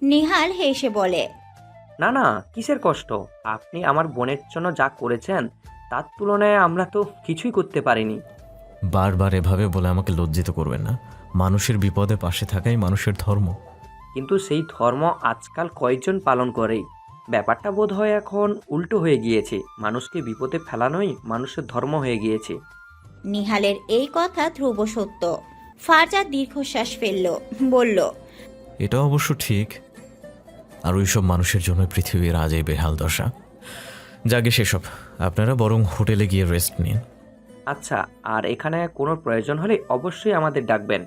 নিহাল হেসে বলে, না না, কিসের কষ্ট? আপনি আমার বোনের জন্য যা করেছেন তার তুলনায় আমরা তো কিছুই করতে পারিনি। বারবার এভাবে বলে আমাকে লজ্জিত করবেন না। মানুষের বিপদে পাশে থাকাই মানুষের ধর্ম। কিন্তু সেই ধর্ম আজকাল কয়েকজন পালন করে? ব্যাপারটা বোধ হয় এখন উল্টো হয়ে গিয়েছে, মানুষকে বিপদে ফেলানোই মানুষের ধর্ম হয়ে গিয়েছে। নিহালের এই কথা ধ্রুব সত্য। ফারজাদ দীর্ঘশ্বাস ফেলল, বলল, এটা অবশ্য ঠিক। আর ওইসব মানুষের জন্য পৃথিবীর আজ এই বেহাল দশা। যাকে সেসব, আপনারা বরং হোটেলে গিয়ে রেস্ট নিন। আচ্ছা, আর এখানে কোনো প্রয়োজন হলে অবশ্যই আমাদের ডাকবেন।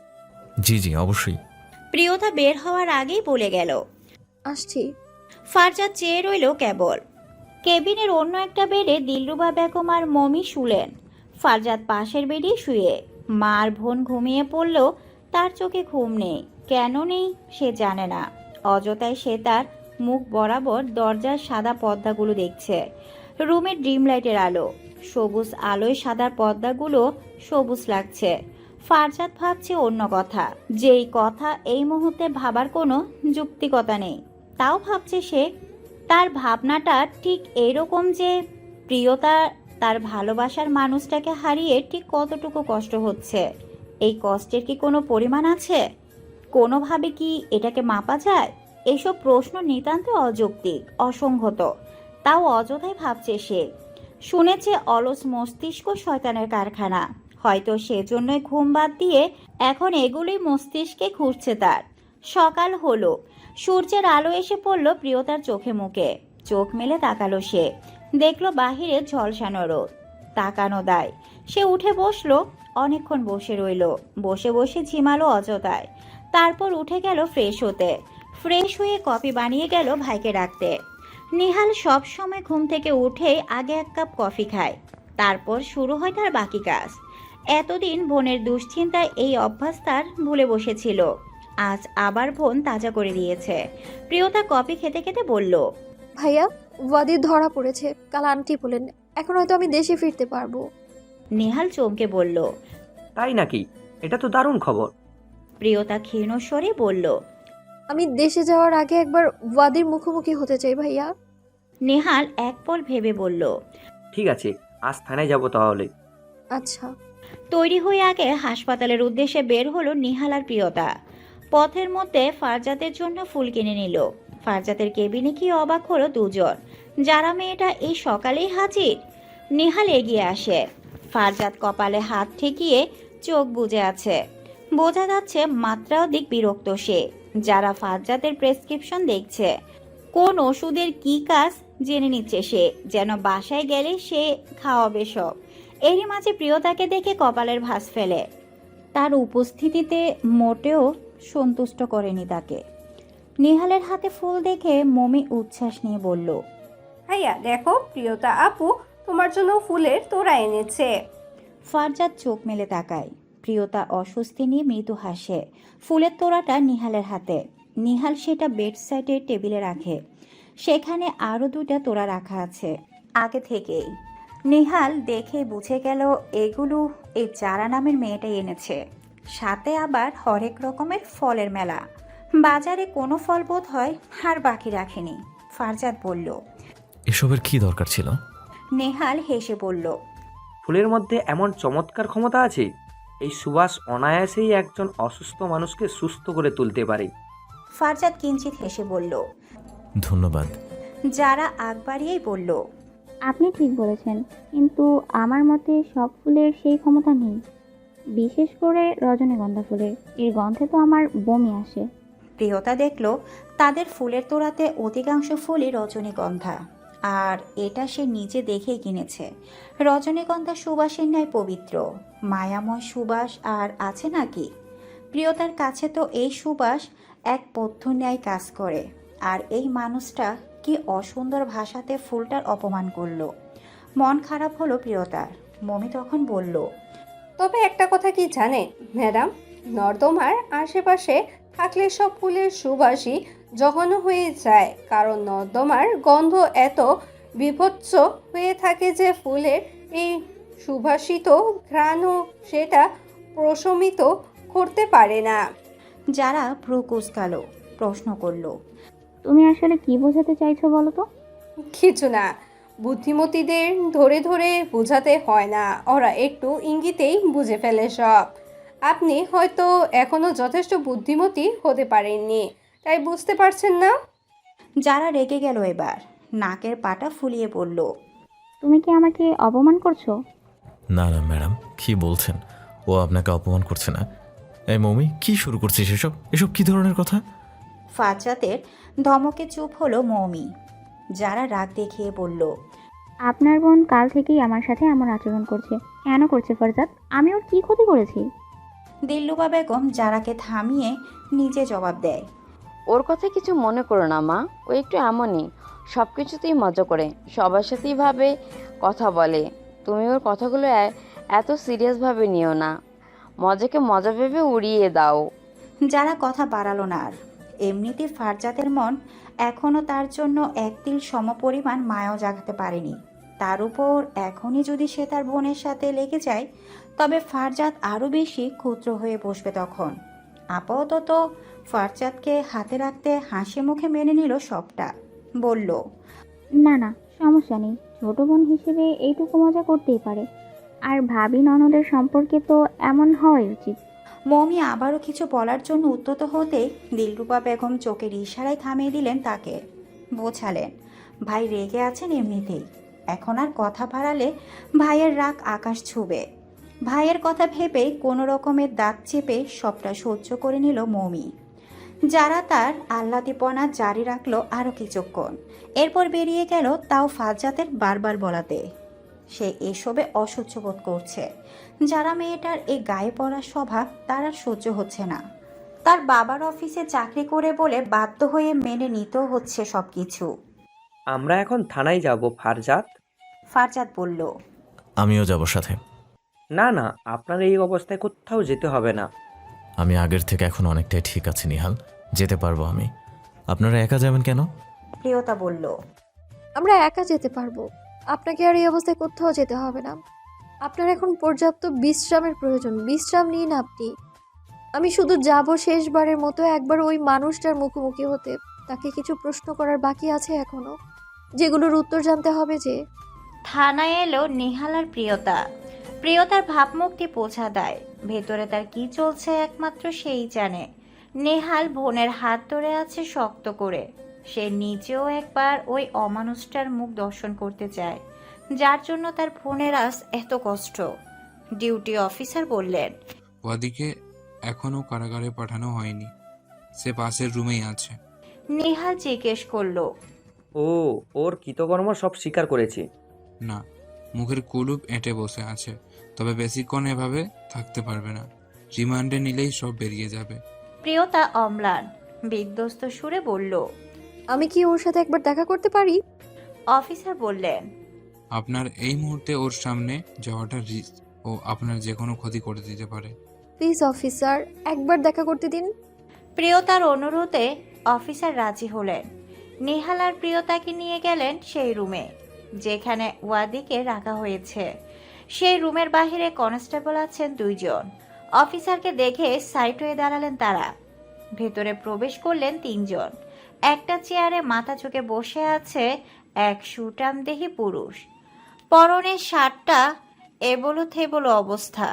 জি জি, অবশ্যই। প্রিয়তা বের হওয়ার আগেই বলে গেল। আসছি। ফারজাদ চেয়ে রইল কেবল। কেবিনের অন্য একটা বেডে দিলরুবা বেগম আর মমি শুলেন। ফারজাদ পাশের বেডে শুয়ে। মার বোন ঘুমিয়ে পড়লেও তার চোখে ঘুম নেই। কেন নেই সে জানে না। অযথায় সে তার মুখ বরাবর দরজার সাদা পর্দাগুলো দেখছে। রুমের ড্রিম লাইটের আলো, সবুজ আলোয় সাদা পর্দাগুলো সবুজ লাগছে। ফারজাদ ভাবছে অন্য কথা, যেই কথা এই মুহূর্তে ভাবার কোনো যুক্তিকতা নেই। তাও ভাবছে সে। তার ভাবনাটা ঠিক এরকম যে প্রিয়তা তার ভালোবাসার মানুষটাকে হারিয়ে ঠিক কতটুকু কষ্ট হচ্ছে। এই কষ্টের কি কোনো পরিমাণ আছে? কোনোভাবে কি এটাকে মাপা যায়? এসব প্রশ্ন নিতান্ত অযৌক্তিক, অসংগত। তাও অযথাই ভাবছে সে। শুনেছে অলস মস্তিষ্ক শয়তানের কারখানা। হয়তো সেজন্যই ঘুম বাদ দিয়ে এখন এগুলোই মস্তিষ্কে ঘুরছে তার। সকাল হলো, সূর্যের আলো এসে পড়ল প্রিয়তার চোখে মুখে। চোখ মেলে তাকালো সে, দেখলো বাহিরে ঝলসানো রোদ। তাকানো দায়। সে উঠে বসলো, অনেকক্ষণ বসে রইল। বসে বসে ঝিমালো অযথায়। তারপর উঠে গেল ফ্রেশ হতে। ফ্রেশ হয়ে কফি বানিয়ে গেল ভাইকে ডাকতে। নিহাল সব সময় ঘুম থেকে উঠেই আগে এক কাপ কফি খায়, তারপর শুরু হয় তার বাকি কাজ। এতদিন বোনের দুশ্চিন্তায় এই অভ্যাস তার ভুলে বসেছিল। আজ আবার বোন তাজা করে দিয়েছে। প্রিয়তা কফি খেতে খেতে বলল, ভাইয়া, ওয়াদি ধরা পড়েছে। কাল আন্টি বলেন এখন হয়তো আমি দেশে ফিরতে পারবো। নিহাল চমকে বলল। তাই নাকি? এটা তো দারুণ খবর। প্রিয়তা ক্ষীণ স্বরে বলল। আমি দেশে যাওয়ার আগে একবার ওয়াদির মুখোমুখি হতে চাই ভাইয়া। নেহাল এক পল ভেবে বলল, ঠিক আছে, আজ থানায় যাব তাহলে। আচ্ছা। তৈরি হয়ে আগে হাসপাতালের উদ্দেশ্যে বের হলো নিহাল আর প্রিয়তা। পথের মধ্যে ফারজাতের জন্য ফুল কিনে নিল। ফারজাতের কেবিনে কি অবাক হলো দুজন। যারা মেয়েটা এই সকালেই হাজির। নিহাল এগিয়ে আসে। ফারজাত কপালে হাত ঠেকিয়ে চোখ বুজে আছে। বোঝা যাচ্ছে মাত্রাধিক বিরক্ত সে। যারা ফারজাতের প্রেসক্রিপশন দেখছে, কোন ওষুধের কি কাজ জেনে নিচ্ছে সে, যেন বাসায় গেলে সে খাওয়াবে সব। এরই মাঝে প্রিয়তাকে দেখে কপালের ভাঁজ ফেলে। তার উপস্থিতিতে মোটেও সন্তুষ্ট করেনি তাকে। নিহালের হাতে ফুল দেখে মমি উচ্ছ্বাস নিয়ে বলল, ভাইয়া দেখো, প্রিয়তা আপু তোমার জন্য ফুলের তোড়া এনেছে। ফারজাদ চোখ মেলে তাকায়। প্রিয়তা অস্বস্তি নিয়ে মৃদু হাসে। ফুলের তোড়াটা নিহালের হাতে। নিহাল সেটা বেড সাইডে টেবিলে রাখে। সেখানে আরও দুটা তোড়া রাখা আছে আগে থেকেই। নিহাল দেখে বুঝে গেল এগুলো এই জারা নামের মেয়েটাই এনেছে। সাথে আবার হরেক রকমের ফলের মেলা। বাজারে কোনো ফল বোধ হয় আর বাকি রাখেনি। ফারজাদ বলল। এসবের কি দরকার ছিল? নেহাল হেসে বলল, ফুলের মধ্যে এমন চমৎকার ক্ষমতা আছে, এই সুবাস অনায়াসেই একজন অসুস্থ মানুষকে সুস্থ করে তুলতে পারে। ফারজাদ কিঞ্চিত হেসে বলল। ধন্যবাদ। যারা আগ বাড়িয়েই বলল, আপনি ঠিক বলেছেন, কিন্তু আমার মতে সব ফুলের সেই ক্ষমতা নেই। বিশেষ করে রজনীগন্ধা ফুলের, এর গন্ধে তো আমার বমি আসে। প্রিয়তা দেখল তাদের ফুলের তোড়াতে অধিকাংশ ফুলই রজনীগন্ধা। আর এটা সে নিজে দেখেই কিনেছে। রজনীগন্ধা সুবাসের ন্যায় পবিত্র, মায়াময় সুবাস আর আছে নাকি? প্রিয়তার কাছে তো এই সুবাস এক পথ্য ন্যায় কাজ করে। আর এই মানুষটা কি অসুন্দর ভাষাতে ফুলটার অপমান করলো। মন খারাপ হলো প্রিয়তার। মমি তখন বলল, তবে একটা কথা কি জানেন ম্যাডাম, নর্দমার আশেপাশে থাকলে সব ফুলের সুবাসই জঘন্য হয়ে যায়, কারণ নর্দমার গন্ধ এত বিভৎস হয়ে থাকে যে ফুলের এই সুবাসিত ঘ্রাণও সেটা প্রশমিত করতে পারে না। যারা ভ্রু কুঁচকালো। প্রশ্ন করলো। তুমি আসলে কি বোঝাতে চাইছো বলো তো? কিছু না, বুদ্ধিমতীদের ধরে ধরে বোঝাতে হয় না, ওরা একটু ইঙ্গিতেই বুঝে ফেলে সব। আপনি হয়তো এখনো যথেষ্ট বুদ্ধিমতী হতে পারেননি, তাই বুঝতে পারছেন না। যারা রেগে গেল এবার, নাকের পাটা ফুলিয়ে পড়ল। তুমি কি আমাকে অপমান করছো? না না ম্যাডাম, কি বলছেন? ও আপনাকে অপমান করছে না। এই মমি, কি শুরু করছিস এসব? এসব কি ধরনের কথা? ফারজাতের ধমকে চুপ হলো মৌমি। যারা রাগ দেখিয়ে বলল, আপনার বোন কাল থেকেই আমার সাথে এমন আচরণ করছে। কেন করছে ফারজাদ? আমি ওর কি ক্ষতি করেছি? দিল্লুবা বেগম যারাকে থামিয়ে নিজে জবাব দেয়। ওর কথা কিছু মনে করো না মা, ও একটু এমনই, সব কিছুতেই মজা করে, সবার সাথেই ভাবে কথা বলে। তুমি ওর কথাগুলো এত সিরিয়াসভাবে নিও না, মজাকে মজা ভেবে উড়িয়ে দাও। যারা কথা বাড়ালো না আর। এমনিতে ফারজাতের মন এখনও তার জন্য এক তিল সমপরিমাণ মায়াও জাগাতে পারেনি। তার উপর এখনই যদি সে তার বোনের সাথে লেগে যায়, তবে ফারজাত আরও বেশি ক্ষুদ্র হয়ে বসবে তখন। আপাতত ফারজাতকে হাতে রাখতে হাসি মুখে মেনে নিল সবটা। বলল, না না, সমস্যা নেই। ছোট বোন হিসেবে এইটুকু মজা করতেই পারে। আর ভাবি ননদের সম্পর্কে তো এমন হওয়াই উচিত। মৌমি আবারও কিছু বলার জন্য উদ্যত হতেই দিলরুবা বেগম চোখের ইশারায় থামিয়ে দিলেন তাকে। বোঝালেন, ভাই রেগে আছেন এমনিতেই, এখন আর কথা বাড়ালে ভাইয়ের রাগ আকাশ ছুবে। ভাইয়ের কথা ভেবে কোনো রকমের দাঁত চেপে সবটা সহ্য করে নিল মৌমি। যারা তার আহ্লাদিপনা জারি রাখলো আরও কিছুক্ষণ, এরপর বেরিয়ে গেল, তাও ফারজাতের বারবার বলাতে। সে এসবে অসহ্য বোধ করছে। যারা মেয়েটার এই গায়ে পড়ার স্বভাব তার আর সহ্য হচ্ছে না। তার বাবার অফিসে চাকরি করে বলে বাধ্য হয়ে মেনে নিতেও হচ্ছে সব কিছু। আমরা এখন থানায় যাব ফারজাত। ফারজাত বলল, আমিও যাব সাথে। না না, আপনার এই অবস্থায় কোথাও যেতে হবে না। আমি আগের থেকে এখন অনেকটাই ঠিক আছি নিহাল, যেতে পারবো আমি। আপনারা একা যাবেন কেন? প্রিয়তা বলল, আমরা একা যেতে পারবো। আপনাকে আর এই অবস্থায় কোথাও যেতে হবে না। আপনার এখন পর্যাপ্ত বিশ্রামের প্রয়োজন, বিশ্রাম নিন আপনি। আমি শুধু যাব শেষবারের মতো একবার ওই মানুষটার মুখোমুখি হতে। তাকে কিছু প্রশ্ন করার বাকি আছে এখনো, যেগুলোর উত্তর জানতে হবে যে। থানায় এলো নেহাল আর প্রিয়তা। প্রিয়তার ভাবমুক্তি পৌঁছা দেয়, ভেতরে তার কি চলছে একমাত্র সেই জানে। নেহাল বোনের হাত ধরে আছে শক্ত করে। সে নিজেও একবার ওই অমানুষটার মুখ দর্শন করতে চায়, যার জন্য তার বোনের আজ এত কষ্ট। ডিউটি অফিসার বললেন, ওদিকে এখনো কারাগারে পাঠানো হয়নি, সে পাশের রুমেই আছে। নেহাল জিজ্ঞেস করলো, ও, ওর কৃতকর্ম সব স্বীকার করেছে? না, মুখের কুলুপ এঁটে বসে আছে, তবে বেশিক্ষণ এভাবে থাকতে পারবে না। রিমান্ডে নিলেই সব বেরিয়ে যাবে। প্রিয়তা অম্লান বিধ্বস্ত সুরে বলল। আমি কি ওর সাথে একবার দেখা করতে পারি? অফিসার বললেন, আপনার এই মুহূর্তে ওর সামনে যাওয়াটা রিস্ক, ও আপনার যে কোনো ক্ষতি করে দিতে পারে। প্লিজ অফিসার, একবার দেখা করতে দিন। প্রিয়তার অনুরোধে অফিসার রাজি হলেন। নেহাল আর প্রিয়তাকে নিয়ে গেলেন সেই রুমে যেখানে ওয়াদিকে রাখা হয়েছে। সেই রুমের বাহিরে কনস্টেবল আছেন 2 জন। অফিসারকে দেখে সাইড হয়ে দাঁড়ালেন তারা। ভেতরে প্রবেশ করলেন 3 জন। একটা চেয়ারে মাথা ঝুঁকে বসে আছে এক সুঠামদেহী পুরুষ। পরনের শার্টটা এবলো থেবলো অবস্থা।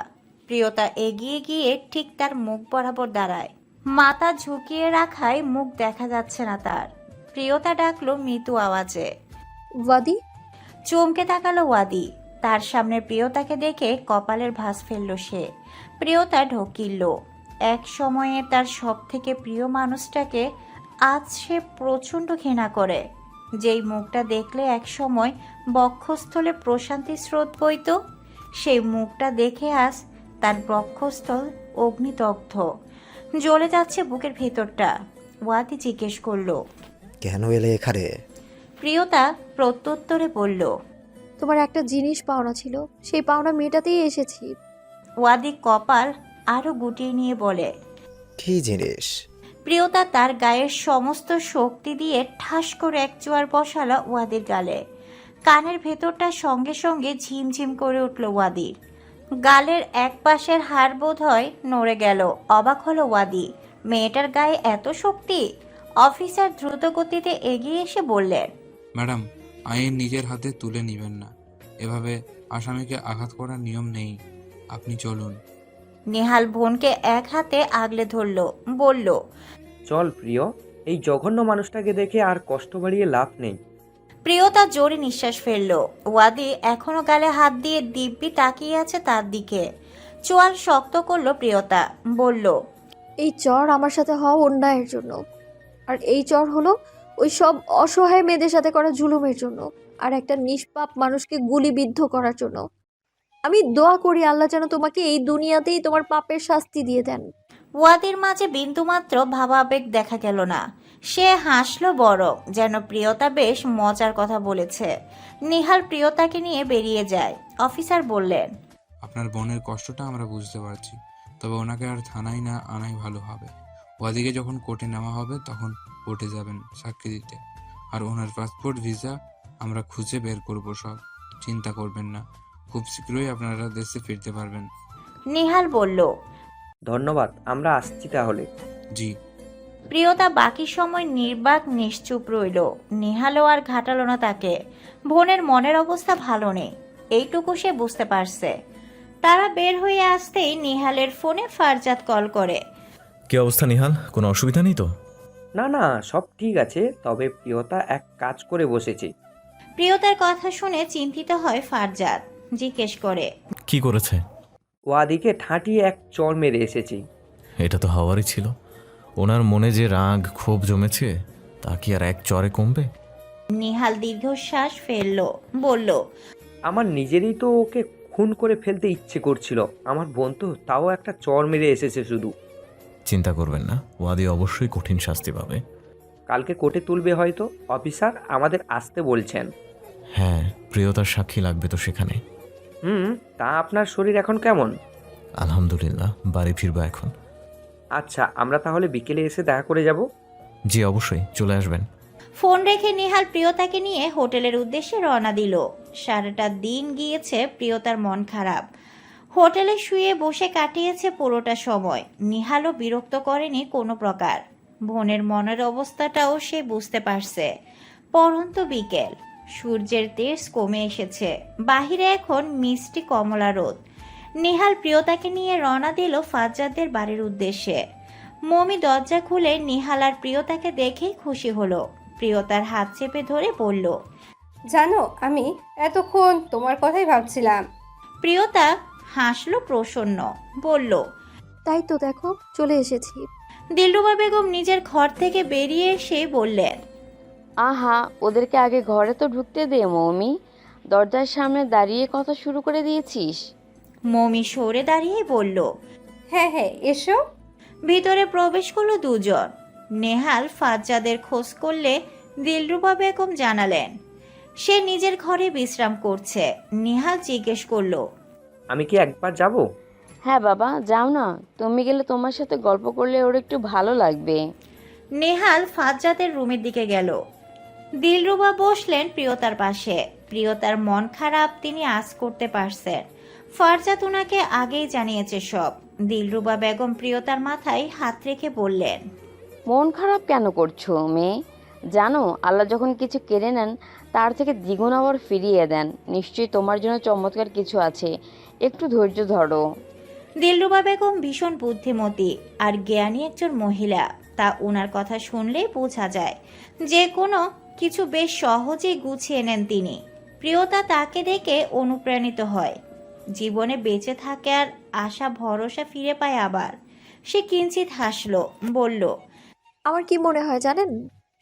প্রিয়তা এগিয়ে গিয়ে ঠিক তার মুখ বরাবর দাঁড়ায়। মাথা ঝুঁকিয়ে রাখায় মুখ দেখা যাচ্ছে না তার। প্রিয়তা ডাকলো মৃদু আওয়াজে। ওয়াদি। চমকে তাকালো ওয়াদি। তার সামনে প্রিয়তাকে দেখে কপালের ভাঁজ ফেলল সে। প্রিয়তা ঢকিল। এক সময়ে তার সব থেকে প্রিয় মানুষটাকে আজ সে প্রচণ্ড ঘৃণা করে। যেই মুখটা দেখলে এক সময় বক্ষস্থলে প্রশান্তির স্রোত বইত, সেই মুখটা দেখে আজ তার বক্ষস্থল অগ্নিদগ্ধ, জ্বলে যাচ্ছে বুকের ভেতরটা। ওয়াদি জিজ্ঞেস করলো, কেন এলে এখানে? প্রিয়তা প্রত্যুত্তরে বলল, তোমার একটা জিনিস পাওনা ছিল, সেই পাওনা মেটাতেই এসেছি। ওয়াদি কপাল আরো গুটিয়ে নিয়ে বলে। কি জিনিস? প্রিয়তা তার গায়ের সমস্ত শক্তি দিয়ে ঠাস করে এক চোয়ার বসালো ওয়াদির গালে। কানের ভেতরটা সঙ্গে সঙ্গে ঝিমঝিম করে উঠল ওয়াদির। গালের এক পাশের হাড় বোধ হয় নড়ে গেল। অবাক হলো ওয়াদি, মেয়েটার গায়ে এত শক্তি। অফিসার দ্রুত গতিতে এগিয়ে এসে বললেন, ম্যাডাম, আইন নিজের হাতে তুলে নেবেন না। এভাবে আসামিকে আঘাত করার নিয়ম নেই। আপনি চলুন। নেহাল বোনকে এক হাতে আগলে ধরল, বলল, চল প্রিয়, এই জঘন্য মানুষটাকে দেখে আর কষ্ট বাড়িয়ে লাভ নেই। প্রিয়তা জোরে নিঃশ্বাস ফেলল। ওয়াদি এখনো গালে হাত দিয়ে দিব্যি তাকিয়ে আছে তার দিকে। চোয়াল শক্ত করলো প্রিয়তা, বলল, এই চর আমার সাথে হওয়া অন্যায়ের জন্য, আর এই চর হলো ওই সব অসহায় মেয়েদের সাথে করা জুলুমের জন্য, আর একটা নিষ্পাপ মানুষকে গুলিবিদ্ধ করার জন্য। আমি দোয়া করি আল্লাহ যেন তোমাকে এই দুনিয়াতেই তোমার পাপের শাস্তি দিয়ে দেন। ওয়াদির মাঝে বিন্দুমাত্র ভাবাবেগ দেখা গেল না। সে হাসলো বড়, যেন প্রিয়তা বেশ মজার কথা বলেছে। নিহাল প্রিয়তাকে নিয়ে বেরিয়ে যায়। অফিসার বললেন, আপনার বোনের কষ্টটা আমরা বুঝতে পারছি, তবে ওনাকে আর থানায় না আনাই ভালো হবে। ওদিকে যখন কোর্টে নেওয়া হবে তখন কোর্টে যাবেন সাক্ষী দিতে, আর ওনার পাসপোর্ট ভিসা আমরা খুঁজে বের করব সব। চিন্তা করবেন না, খুব শীঘ্রই আপনারা দেশে ফিরতে পারবেন। নিহাল বলল, ধন্যবাদ, আমরা আসছি তাহলে। জি। প্রিয়তা বাকি সময় নির্বাক নিশ্চুপ রইল। নিহালও আর ঘাটালো না তাকে। বোনের মনের অবস্থা ভালো নেই, এইটুকু সে বুঝতে পারছে। তারা বের হয়ে আসতেই নিহালের ফোনে ফারজাদ কল করে। কি অবস্থা নিহাল, কোনো অসুবিধা নেই তো? না না, সব ঠিক আছে, তবে প্রিয়তা এক কাজ করে বসেছে। প্রিয়তার কথা শুনে চিন্তিত হয় ফারজাদ। জিজ্ঞেস করে, কি করেছে? ওয়াদিকে ঠাঁটিয়ে এক চড় মেরে এসেছি। এটা তো হওয়ারই ছিল। ওনার মনে যে রাগ ক্ষোভ জমেছে তা কি আর এক চরে কমবে? নিহাল দীর্ঘশ্বাস ফেলল, বলল, আমার নিজেরই তো ওকে খুন করে ফেলতে ইচ্ছে করছিল। আমার বোন তো তাও একটা চড় মেরে এসেছে শুধু। চিন্তা করবেন না, ওয়াদি অবশ্যই কঠিন শাস্তি পাবে। কালকে কোর্টে তুলবে হয়তো। অফিসার আমাদের আসতে বলছেন। হ্যাঁ, প্রিয়তার সাক্ষী লাগবে তো সেখানে। তা আপনার শরীর এখন কেমন? আলহামদুলিল্লাহ, বাড়ি ফিরবো এখন। আচ্ছা, আমরা তাহলে বিকেলে এসে দেখা করে যাব। জি অবশ্যই, চলে আসবেন। ফোন রেখে নিহাল প্রিয়তাকে নিয়ে হোটেলের উদ্দেশ্যে রওনা দিল। সারাটা দিন গিয়েছে প্রিয়তার মন খারাপ। হোটেলে শুয়ে বসে কাটিয়েছে পুরোটা সময়। নিহালও বিরক্ত করেনি কোনো প্রকার। বোনের মনের অবস্থাটাও সে বুঝতে পারছে। পরন্ত বিকেল, সূর্যের তেজ কমে এসেছে। বাহিরে এখন মিষ্টি কমলা রোদ। নিহাল প্রিয়তাকে নিয়ে রওনা দিল ফাজ্জাদের বাড়ির উদ্দেশ্যে। মমি দরজা খুলে নিহাল আর প্রিয়তাকে দেখেই খুশি হলো। প্রিয়তার হাত চেপে ধরে বলল, জানো, আমি এতক্ষণ তোমার কথাই ভাবছিলাম। প্রিয়তা হাসলো প্রসন্ন, বলল, তাই তো দেখো, চলে এসেছি। দিলরুবা বেগম নিজের ঘর থেকে বেরিয়ে এসে বললেন, আহা, ওদেরকে আগে ঘরে তো ঢুকতে দে মৌমি। দরজার সামনে দাঁড়িয়ে কথা শুরু করে দিয়েছিস। মমি সরে দাঁড়িয়ে বলল। হ্যাঁ হ্যাঁ, এসো। ভিতরে প্রবেশ করলো দুজন। নেহাল ফাজ্জাদের খোঁজ করলে দিলরুবা বেগম জানালেন সে নিজের ঘরে বিশ্রাম করছে। নেহাল জিজ্ঞেস করলো, আমি কি একবার যাব? হ্যাঁ বাবা, যাও না। তুমি গেলে তোমার সাথে গল্প করলে ওর একটু ভালো লাগবে। নেহাল ফাজ্জাদের রুমের দিকে গেল। দিলরুবা বসলেন প্রিয়তার পাশে। প্রিয়তার মন খারাপ তিনি আজ করতে পারছেন। ফারজাদ উনাকে আগেই জানিয়েছে সব। দিলরুবা বেগম প্রিয়তার মাথায় হাত রেখে বললেন, মন খারাপ কেন করছো মেয়ে? জানো, আল্লাহ যখন কিছু কেড়ে নেন তার থেকে দ্বিগুণ আবার ফিরিয়ে দেন। নিশ্চয়ই তোমার জন্য চমৎকার কিছু আছে, একটু ধৈর্য ধরো। দিলরুবা বেগম ভীষণ বুদ্ধিমতী আর জ্ঞানী একজন মহিলা। তা উনার কথা শুনলেই বোঝা যায় যে কোনো কিছু বেশ সহজেই গুছিয়ে নেন তিনি। প্রিয়তা তাকে দেখে অনুপ্রাণিত হয়। জীবনে বেঁচে থাকে আর আশা ভরসা ফিরে পায় আবার। সে কিঞ্চিত হাসলো, বলল, আমার কি মনে হয় জানেন,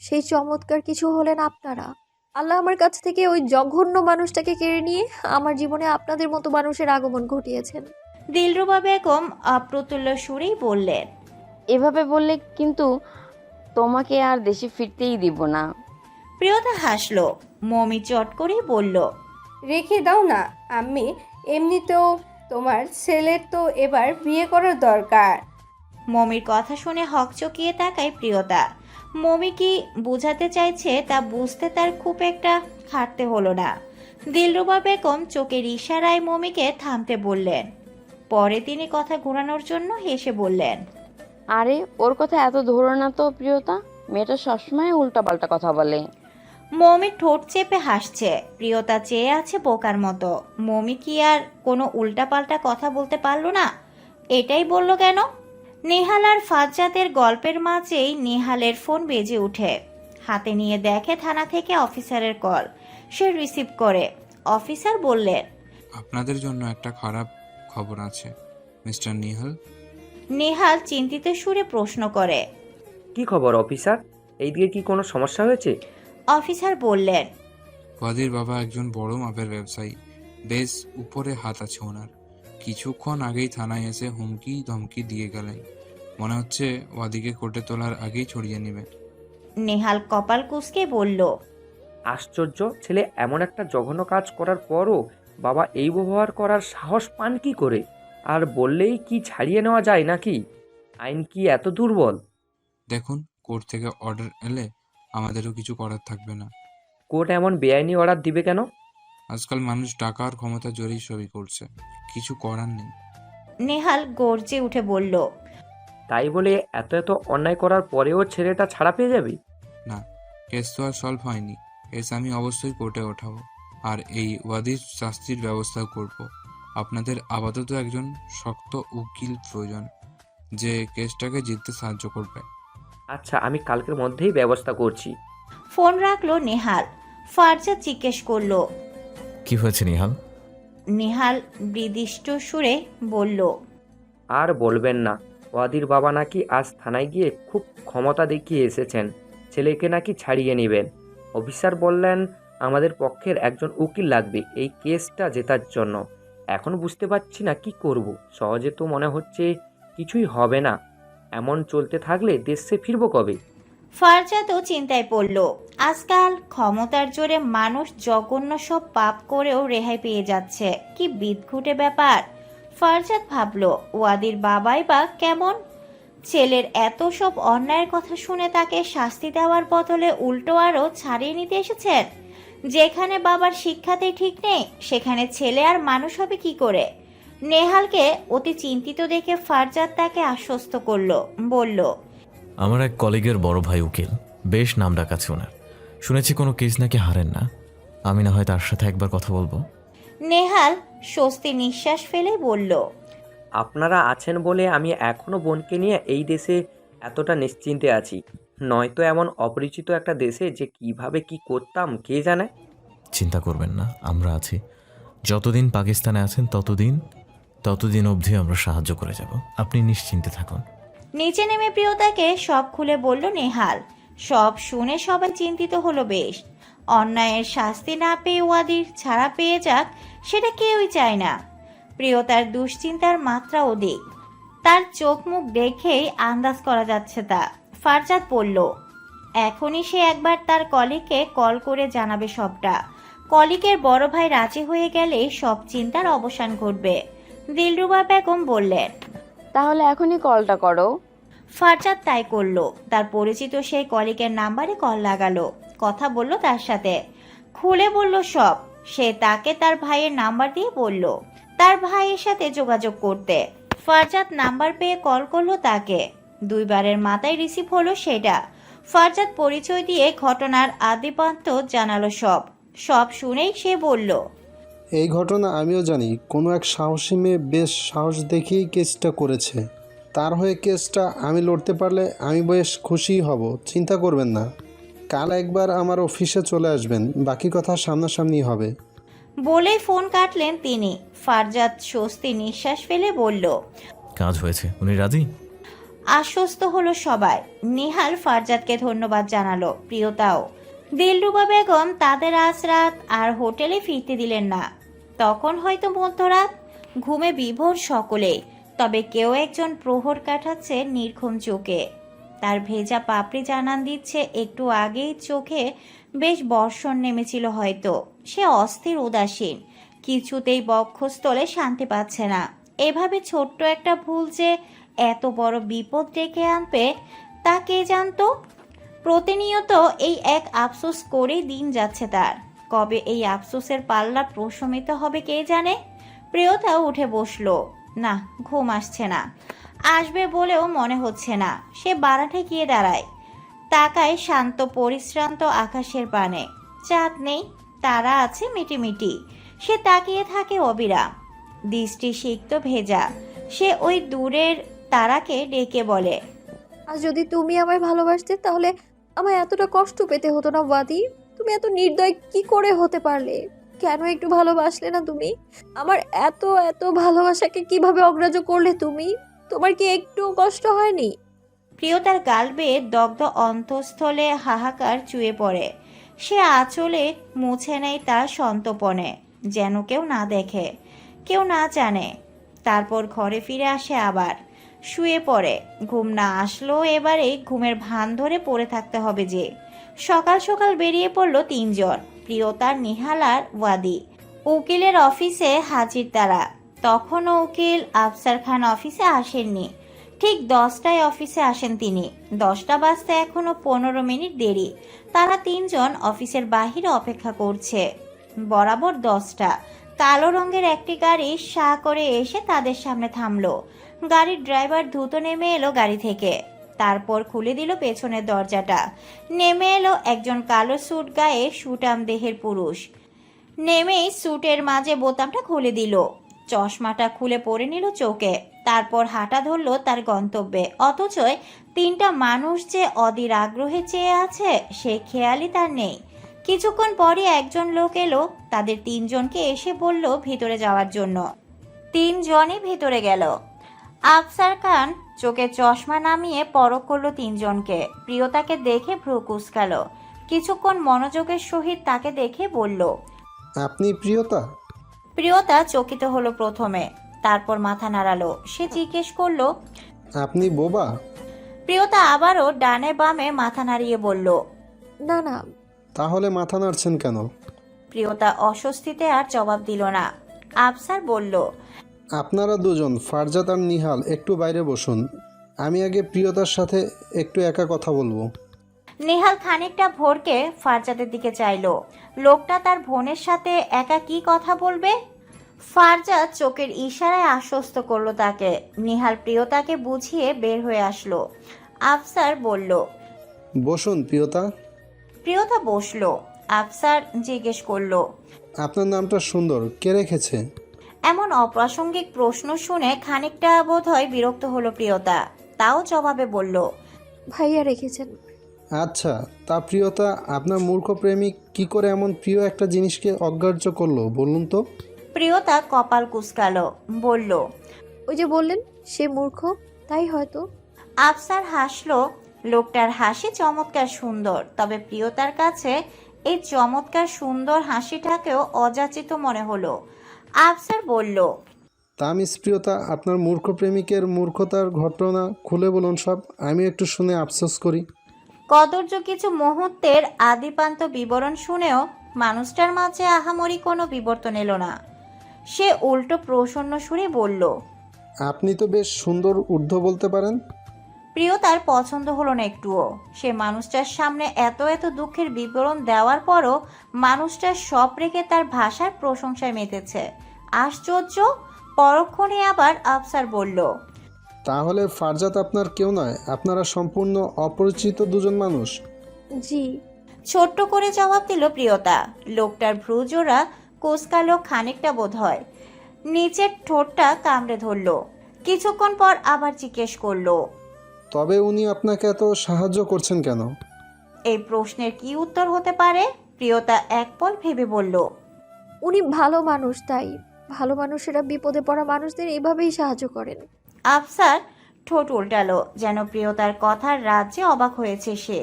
সেই চমৎকার কিছু হলেন আপনারা। আল্লাহ আমার কাছ থেকে ওই জঘন্য মানুষটাকে কেড়ে নিয়ে আমার জীবনে আপনাদের মতো মানুষের আগমন ঘটিয়েছেন। দিলরুবা বেগম অপ্রতুল্য সুরেই বললেন, এভাবে বললে কিন্তু তোমাকে আর দেশে ফিরতেই দিব না। প্রিয়তা হাসলো। মমি চট করে বলল, রেখে দাও না আম্মি, এমনিতেও তোমার ছেলের তো এবার বিয়ে করার দরকার। মমির কথা শুনে হকচকিয়ে তাকায় প্রিয়তা। মমি কি বোঝাতে চাইছে তা বুঝতে তার খুব একটা খাটতে হলো না। দিলরুবা বেগম চোখের ইশারায় মমিকে থামতে বললেন। পরে তিনি কথা ঘোরানোর জন্য হেসে বললেন, আরে ওর কথা এত ধরো না তো প্রিয়তা। মেয়েটা সবসময় উল্টাপাল্টা কথা বলে। মমি ঠোঁট চেপে হাসছে। প্রিয়তা চেয়ে আছে বোকার মতো। মমি কি আর কোনো উল্টাপাল্টা কথা বলতে পারলো না? এটাই বলল কেন? নেহাল আর ফাজ্জাতের গল্পের মাঝেই নেহালের ফোন বেজে ওঠে। হাতে নিয়ে দেখে থানা থেকে অফিসারের কল। সে রিসিভ করে। অফিসার বললেন, আপনাদের জন্য একটা খারাপ খবর আছে মিস্টার নিহাল। নেহাল চিন্তিত সুরে প্রশ্ন করে। কি খবর অফিসার? এইদিকে কি কোনো সমস্যা হয়েছে? অফিসার বললেন, ওয়াদির বাবা একজন বড় মাপের ব্যবসায়ী, বেশ উপরে হাত আছে ওনার। কিছুক্ষণ আগেই থানায় এসে হুমকি ধমকি দিয়ে গেলেন। মনে হচ্ছে ওয়াদিকে কোর্টে তোলার আগেই ছড়িয়ে নেবেন। নেহাল কপাল কুঁচকে বলল, আশ্চর্য, ছেলে এমন একটা জঘন্য কাজ করার পরও বাবা এই ব্যবহার করার সাহস পান কি করে? আর বললেই কি ছাড়িয়ে নেওয়া যায় নাকি? আইন কি এত দুর্বল? দেখুন, কোর্ট থেকে অর্ডার এলে আমাদেরও কিছু করার থাকবে না। কোর্ট এমন বেআইনি অর্ডার দিবে কেন? আজকাল মানুষ টাকা আর ক্ষমতা জোরেই সবই করছে, কিছু করার নেই। নেহাল গর্জে উঠে বলল, তাই বলে এত এত অন্যায় করার পরেও ছেলেটা ছাড়া পেয়ে যাবে? না, কেস তো আর সলভ হয়নি। কেস আমি অবশ্যই কোর্টে ওঠাবো, আর এই ওয়াদির শাস্তির ব্যবস্থাও করব। আপনাদের আপাতত একজন শক্ত উকিল প্রয়োজন, যে কেসটাকে জিততে সাহায্য করবে। আচ্ছা, আমি কালকের মধ্যেই ব্যবস্থা করছি। ফোন রাখলো নেহাল। ফারজাদ জিজ্ঞেস করলো। কি হয়েছে নিহাল? নেহাল বিদিষ্ট সুরে বলল, আর বলবেন না, ওয়াদির বাবা নাকি আজ থানায় গিয়ে খুব ক্ষমতা দেখিয়ে এসেছেন। ছেলেকে নাকি ছাড়িয়ে নেবেন। অফিসার বললেন আমাদের পক্ষের একজন উকিল লাগবে এই কেসটা জেতার জন্য। এখন বুঝতে পারছি না কি করব। সহজে তো মনে হচ্ছে কিছুই হবে না। এমন চলতে থাকলে দেশে ফিরবো কবে? ফারজাদও চিন্তায় পড়ল। আজকাল ক্ষমতার জোরে মানুষ জঘন্য সব পাপ করেও রেহাই পেয়ে যাচ্ছে। কি বিদঘুটে ব্যাপার। ফারজাদ ভাবল, ওয়াদির বাবাই বা কেমন? ছেলের এত সব অন্যায়ের কথা শুনে তাকে শাস্তি দেওয়ার বদলে উল্টো আরও ছাড়িয়ে নিতে এসেছেন। যেখানে বাবার শিক্ষাতেই ঠিক নেই, সেখানে ছেলে আর মানুষ হবে কি করে? নেহালকে অতি চিন্তিত দেখে ফারজাদ তাকে আশ্বস্ত করলো, বলল, আমার এক কলিগের বড় ভাই উকিল, বেশ নামডাক আছে ওনার। শুনেছি কোনো কেস নাকি হারেন না। আমি না হয় তার সাথে একবার কথা বলবো। নেহাল স্বস্তি নিঃশ্বাস ফেলে বলল, আপনারা আছেন বলে আমি এখনও বোনকে নিয়ে এই দেশে এতটা নিশ্চিন্তে আছি। নয়তো এমন অপরিচিত একটা দেশে যে কিভাবে কি করতাম কে জানে। চিন্তা করবেন না, আমরা আছি। যতদিন পাকিস্তানে আছেন ততদিন অবধি আমরা সাহায্য করে যাব। আপনি নিশ্চিন্তে থাকুন। নিচে নেমে প্রিয়তাকে সব খুলে বলল নেহাল। সব শুনে সবাই চিন্তিত হলো বেশ। অন্যায়ের শাস্তি না পেয়ে ওয়াদির ছাড়া পেয়ে যাক, সেটা কেউই চায় না। প্রিয়তার দুশ্চিন্তার মাত্রা অধিক। তার চোখ মুখ দেখেই আন্দাজ করা যাচ্ছে তা। ফারজাদ বলল, এখনই সে একবার তার কলিগকে কল করে জানাবে সবটা। কলিগের বড় ভাই রাজি হয়ে গেলে সব চিন্তার অবসান ঘটবে। দিলরুবা বেগম বললেন, তাহলে এখনই কলটা করো। ফারজাদ তাই করলো। তার পরিচিত সেই কলিগের নাম্বারে কল লাগালো। কথা বলল তার সাথে। খুলে বলল সব। সে তাকে তার ভাইয়ের নাম্বার দিয়ে বলল তার ভাইয়ের সাথে যোগাযোগ করতে। ফারজাদ নাম্বার পেয়ে কল করলো তাকে। দুইবারের মাথায় রিসিভ হলো সেটা। ফারজাদ পরিচয় দিয়ে ঘটনার আদিপান্ত জানালো সব। সব শুনেই সে বলল, এই ঘটনা আমিও জানি। কোনো এক সাহসী মেয়ে বেশ সাহস দেখিয়েই কেসটা করেছে। তার হয়ে কেসটা আমি লড়তে পারলে আমি বেশ খুশিই হব। চিন্তা করবেন না। কাল একবার আমার অফিসে চলে আসবেন, বাকি কথা সামনাসামনি হবে। বলেই ফোন কাটলেন তিনি। ফারজাদ স্বস্তি নিঃশ্বাস ফেলে বলল, কাজ হয়েছে, উনি রাজি? আশ্বস্ত হলো সবাই। নিহাল ফারজাদকে ধন্যবাদ জানালো, প্রিয়তাও। দিলরুবা বেগম তাদের আজ রাত আর হোটেলে ফিরতে দিলেন না। তখন হয়তো মধ্যরাত, ঘুমে বিভোর সকলে। তবে কেউ একজন প্রহর কাটাচ্ছে নির্ঘুম চোখে। তার ভেজা পাপড়ি জানান দিচ্ছে একটু আগেই চোখে বেশ বর্ষণ নেমেছিল হয়তো। সে অস্থির উদাসীন, কিছুতেই বক্ষস্থলে শান্তি পাচ্ছে না। এভাবে ছোট্ট একটা ভুল যে এত বড় বিপদ ডেকে আনবে তা কে জানতো। প্রতিনিয়ত এই এক আফসোস করেই দিন যাচ্ছে তার। কবে এই আফসোসের পাল্লা প্রশমিত হবে কে জানে। প্রিয়তাও উঠে বসলো। না, ঘুম আসছে না। আসবে বলেও মনে হচ্ছে না। সে বারান্দায় গিয়ে দাঁড়ায়। তাকায় শান্ত পরিশ্রান্ত আকাশের পানে। চাঁদ নেই, তারা আছে মিটিমিটি। সে তাকিয়ে থাকে অবিরাম, দৃষ্টি সিক্ত ভেজা। সে ওই দূরের তারাকে ডেকে বলে, আর যদি তুমি আমায় ভালোবাসতে তাহলে আমায় এতটা কষ্ট পেতে হতো না ওয়াদি। তুমি এত নির্দয় কি করে হতে পারলে? কেন একটু ভালোবাসলে না তুমি? আমার এত এত ভালোবাসাকে কিভাবে অগ্রাহ্য করলে তুমি? তোমার কি একটু কষ্ট হয়নি? প্রিয়তার গাল বেয়ে দগ্ধ অন্তঃস্থলে হাহাকার চুয়ে পড়ে। সে আঁচলে মুছে নেয় তার সন্তপনে, যেন কেউ না দেখে, কেউ না জানে। তারপর ঘরে ফিরে আসে, আবার শুয়ে পড়ে। ঘুম না আসলেও এবারে ঘুমের ভান ধরে পড়ে থাকতে হবে যে। সকাল সকাল বেরিয়ে পড়ল তিনজন, প্রিয়তার, নিহাল আর ওয়াদি। উকিলের অফিসে হাজির তারা। তখনও উকিল আফসার খান অফিসে আসেননি। ঠিক 10টায় অফিসে আসেন তিনি। 10টা বাজতে এখনো 15 মিনিট দেরি। তারা তিনজন অফিসের বাহিরে অপেক্ষা করছে। বরাবর 10টা। কালো রঙের একটি গাড়ি সা করে এসে তাদের সামনে থামলো। গাড়ির ড্রাইভার দ্রুত নেমে এলো গাড়ি থেকে। তারপর খুলে দিল পেছনের দরজাটা। নেমে এলো একজন কালো স্যুট গায়ে সুঠাম দেহের পুরুষ। নেমেই স্যুটের মাঝে বোতামটা খুলে দিল, চশমাটা খুলে পরে নিল চোখে। তারপর হাঁটা ধরল তার গন্তব্যে। অথচ 3টা মানুষ যে অধীর আগ্রহে চেয়ে আছে সে খেয়ালই তার নেই। কিছুক্ষণ পরে একজন লোক এলো, তাদের 3জনকে এসে বলল ভিতরে যাওয়ার জন্য। 3জনই ভেতরে গেল। আফসার খান চোখে চশমা নামিয়ে পরখ করলো 3জনকে। প্রিয়তাকে দেখে ভ্রু কুঁচকাল। কিছুক্ষণ মনোযোগের সহিত তাকে দেখে বলল, আপনি প্রিয়তা? প্রিয়তা চকিত হলো প্রথমে, তারপর মাথা নাড়ালো। সে জিজ্ঞেস করলো, আপনি বোবা? প্রিয়তা আবারও ডানে বামে মাথা নাড়িয়ে বলল, না না। তাহলে মাথা নাড়ছেন কেন? প্রিয়তা অস্বস্তিতে আর জবাব দিল না। আফসার বলল, আপনারা দুজন, ফারজাত আর নিহাল, একটু বাইরে বসুন। আমি আগে প্রিয়তার সাথে একটু একা কথা বলবো। নেহাল খানিকটা ভোরকে ফারজাদের দিকে চাইলো। লোকটা তার বোনের সাথে একা কি কথা বলবে? ফারজাদ চোখের ইশারায় আশ্বস্ত করলো তাকে। নিহাল প্রিয়তাকে বুঝিয়ে বের হয়ে আসলো। আফসার বলল, বসুন প্রিয়তা। প্রিয়তা বসলো। আফসার জিজ্ঞেস করলো, আপনার নামটা সুন্দর, কে রেখেছে? এমন অপ্রাসঙ্গিক প্রশ্ন শুনে খানিকটা বোধহয় বিরক্ত হলো প্রিয়তা। তাও জবাবে বলল, ভাইয়া রেখেছেন। আচ্ছা, তা প্রিয়তা, আপনার মূর্খ প্রেমিক কি করে এমন প্রিয় একটা জিনিসকে অগ্রাহ্য করলো বলুন তো? প্রিয়তা কপাল কুঁচকালো, বলল, ওই যে বললেন সে মূর্খ, তাই হয়তো। আফসার হাসলো। লোকটার হাসি চমৎকার সুন্দর, তবে প্রিয়তার কাছে এই চমৎকার সুন্দর হাসিটাকেও অযাচিত মনে হলো। আফসার বলল, তা মিস প্রিয়তা, আপনার মূর্খ প্রেমিকের মূর্খতার ঘটনা খুলে বলুন সব, আমি একটু শুনে আফসোস করি। কদর্য কিছু মুহূর্তের আদিপান্ত বিবরণ শুনেও মানুষটার মাঝে আহামরি কোনো বিবর্তন এলো না। সে উল্টো প্রসন্ন সুরে বলল, আপনি তো বেশ সুন্দর ঊর্ধ্ব বলতে পারেন। প্রিয়তার পছন্দ হলো না একটুও। সে মানুষটার সামনে এত এত দুঃখের বিবরণ দেওয়ার পরও মানুষটার সব রেখে তার ভাষার প্রশংসায় মেতেছে। আশ্চর্য! পরক্ষণে আবার আফসার বলল, তাহলে ফারজাত আপনার কেউ নয়, আপনারা সম্পূর্ণ অপরিচিত দুজন মানুষ। জি। ছোট্ট করে জবাব দিল প্রিয়তা। লোকটার ভ্রুজোড়া কোসকালো খানিকটা বোধ হয়। নিচের ঠোঁটটা কামড়ে ধরল। কিছুক্ষণ পর আবার জিজ্ঞেস করলো, তবে উনি আপনাকে এত সাহায্য করছেন কেন? এই প্রশ্নের কি উত্তর হতে পারে? প্রিয়তা এক পল ভেবে বলল, উনি ভালো মানুষ, তাই ভালো মানুষেরা বিপদে পড়া মানুষদের এইভাবেই সাহায্য করেন। আফসার ঠোঁট উল্টালো, যেন প্রিয়তার কথার রাজ্যে অবাক হয়েছে সে।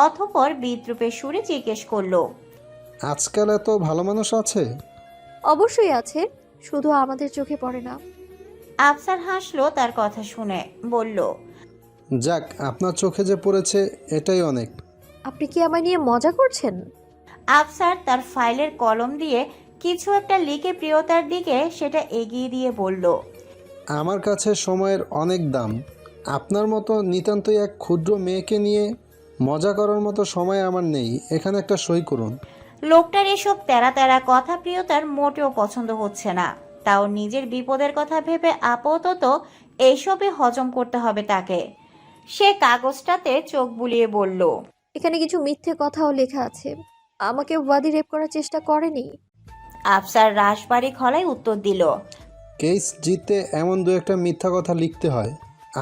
অতঃপর বিদ্রুপের সুরে জিজ্ঞেস করলো, আজকাল এত ভালো মানুষ আছে? অবশ্যই আছে, শুধু আমাদের চোখে পড়ে না। আফসার হাসলো তার কথা শুনে, বলল, যাক, আপনার চোখে যে পড়েছে এটাই অনেক। আপনি কি আমায় নিয়ে মজা করছেন? আফসার তার ফাইলের কলম দিয়ে কিছু একটা লিখে প্রিয়তার দিকে সেটা এগিয়ে দিয়ে বলল, আমার কাছে সময়ের অনেক দাম। আপনার মতো নিতান্তই এক ক্ষুদ্র মেয়েকে নিয়ে মজা করার মতো সময় আমার নেই। এখানে একটা সই করুন। লোকটার এসব তেরা তেরা কথা প্রিয়তার মোটেও পছন্দ হচ্ছে না। তাও নিজের বিপদের কথা ভেবে আপাতত এইসবে হজম করতে হবে তাকে। সে কাগজটাতে চোখ বুলিয়ে বলল, এখানে কিছু মিথ্যে কথাও লেখা আছে। আমাকে ওয়াদি রেপ করার চেষ্টা করেনি। আফসার রাশবাড়ি খোলায় উত্তর দিল, কেস জিততে এমন দু একটা মিথ্যা কথা লিখতে হয়।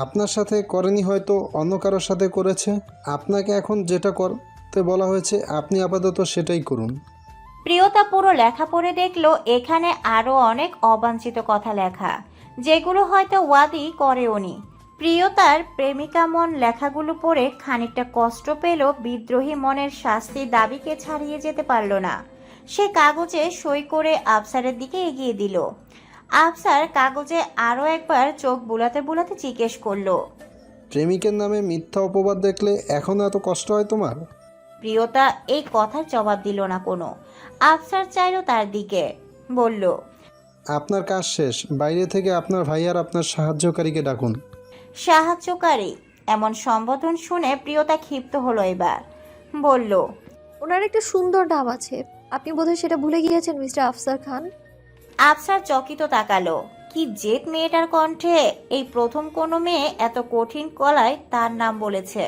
আপনার সাথে করেনি, হয়তো অন্য কারোর সাথে করেছে। আপনাকে এখন যেটা করতে বলা হয়েছে আপনি আপাতত সেটাই করুন। প্রিয়তা পুরো লেখা পড়ে দেখলো এখানে আরো অনেক অবাঞ্ছিত কথা লেখা, যেগুলো হয়তো ওয়াদি করেওনি। প্রিয়তার প্রেমিকা মন লেখাগুলো পড়ে খানিকটা কষ্ট পেল, বিদ্রোহী মনের শাস্তির দাবিকে ছাড়িয়ে যেতে পারল না। সে কাগজে সই করে আফসারের দিকে এগিয়ে দিল। আফসার কাগজে আরো একবার চোখ বুলাতে বুলাতে জিজ্ঞেস করলো, প্রেমিকের নামে মিথ্যা অপবাদ দেখলে এখনও এত কষ্ট হয় তোমার? প্রিয়তা এই কথার জবাব দিল না কোনো। আফসার চাইলো তার দিকে, বলল, আপনার কাজ শেষ, বাইরে থেকে আপনার ভাই আর আপনার সাহায্যকারীকে ডাকুন। সাহায্যকারী? এমন সম্বোধন শুনে প্রিয়তা ক্ষিপ্ত হলো এবার। বলল, ওনার একটা সুন্দর নাম আছে, আপনি বোধহয় সেটা ভুলে গিয়েছেন মিস্টার আফসার খান। আফসার চকিত তাকালো। কি জেদ মেয়েটার কণ্ঠে! এই প্রথম কোনো মেয়ে এত কঠিন গলায় তার নাম বলেছে।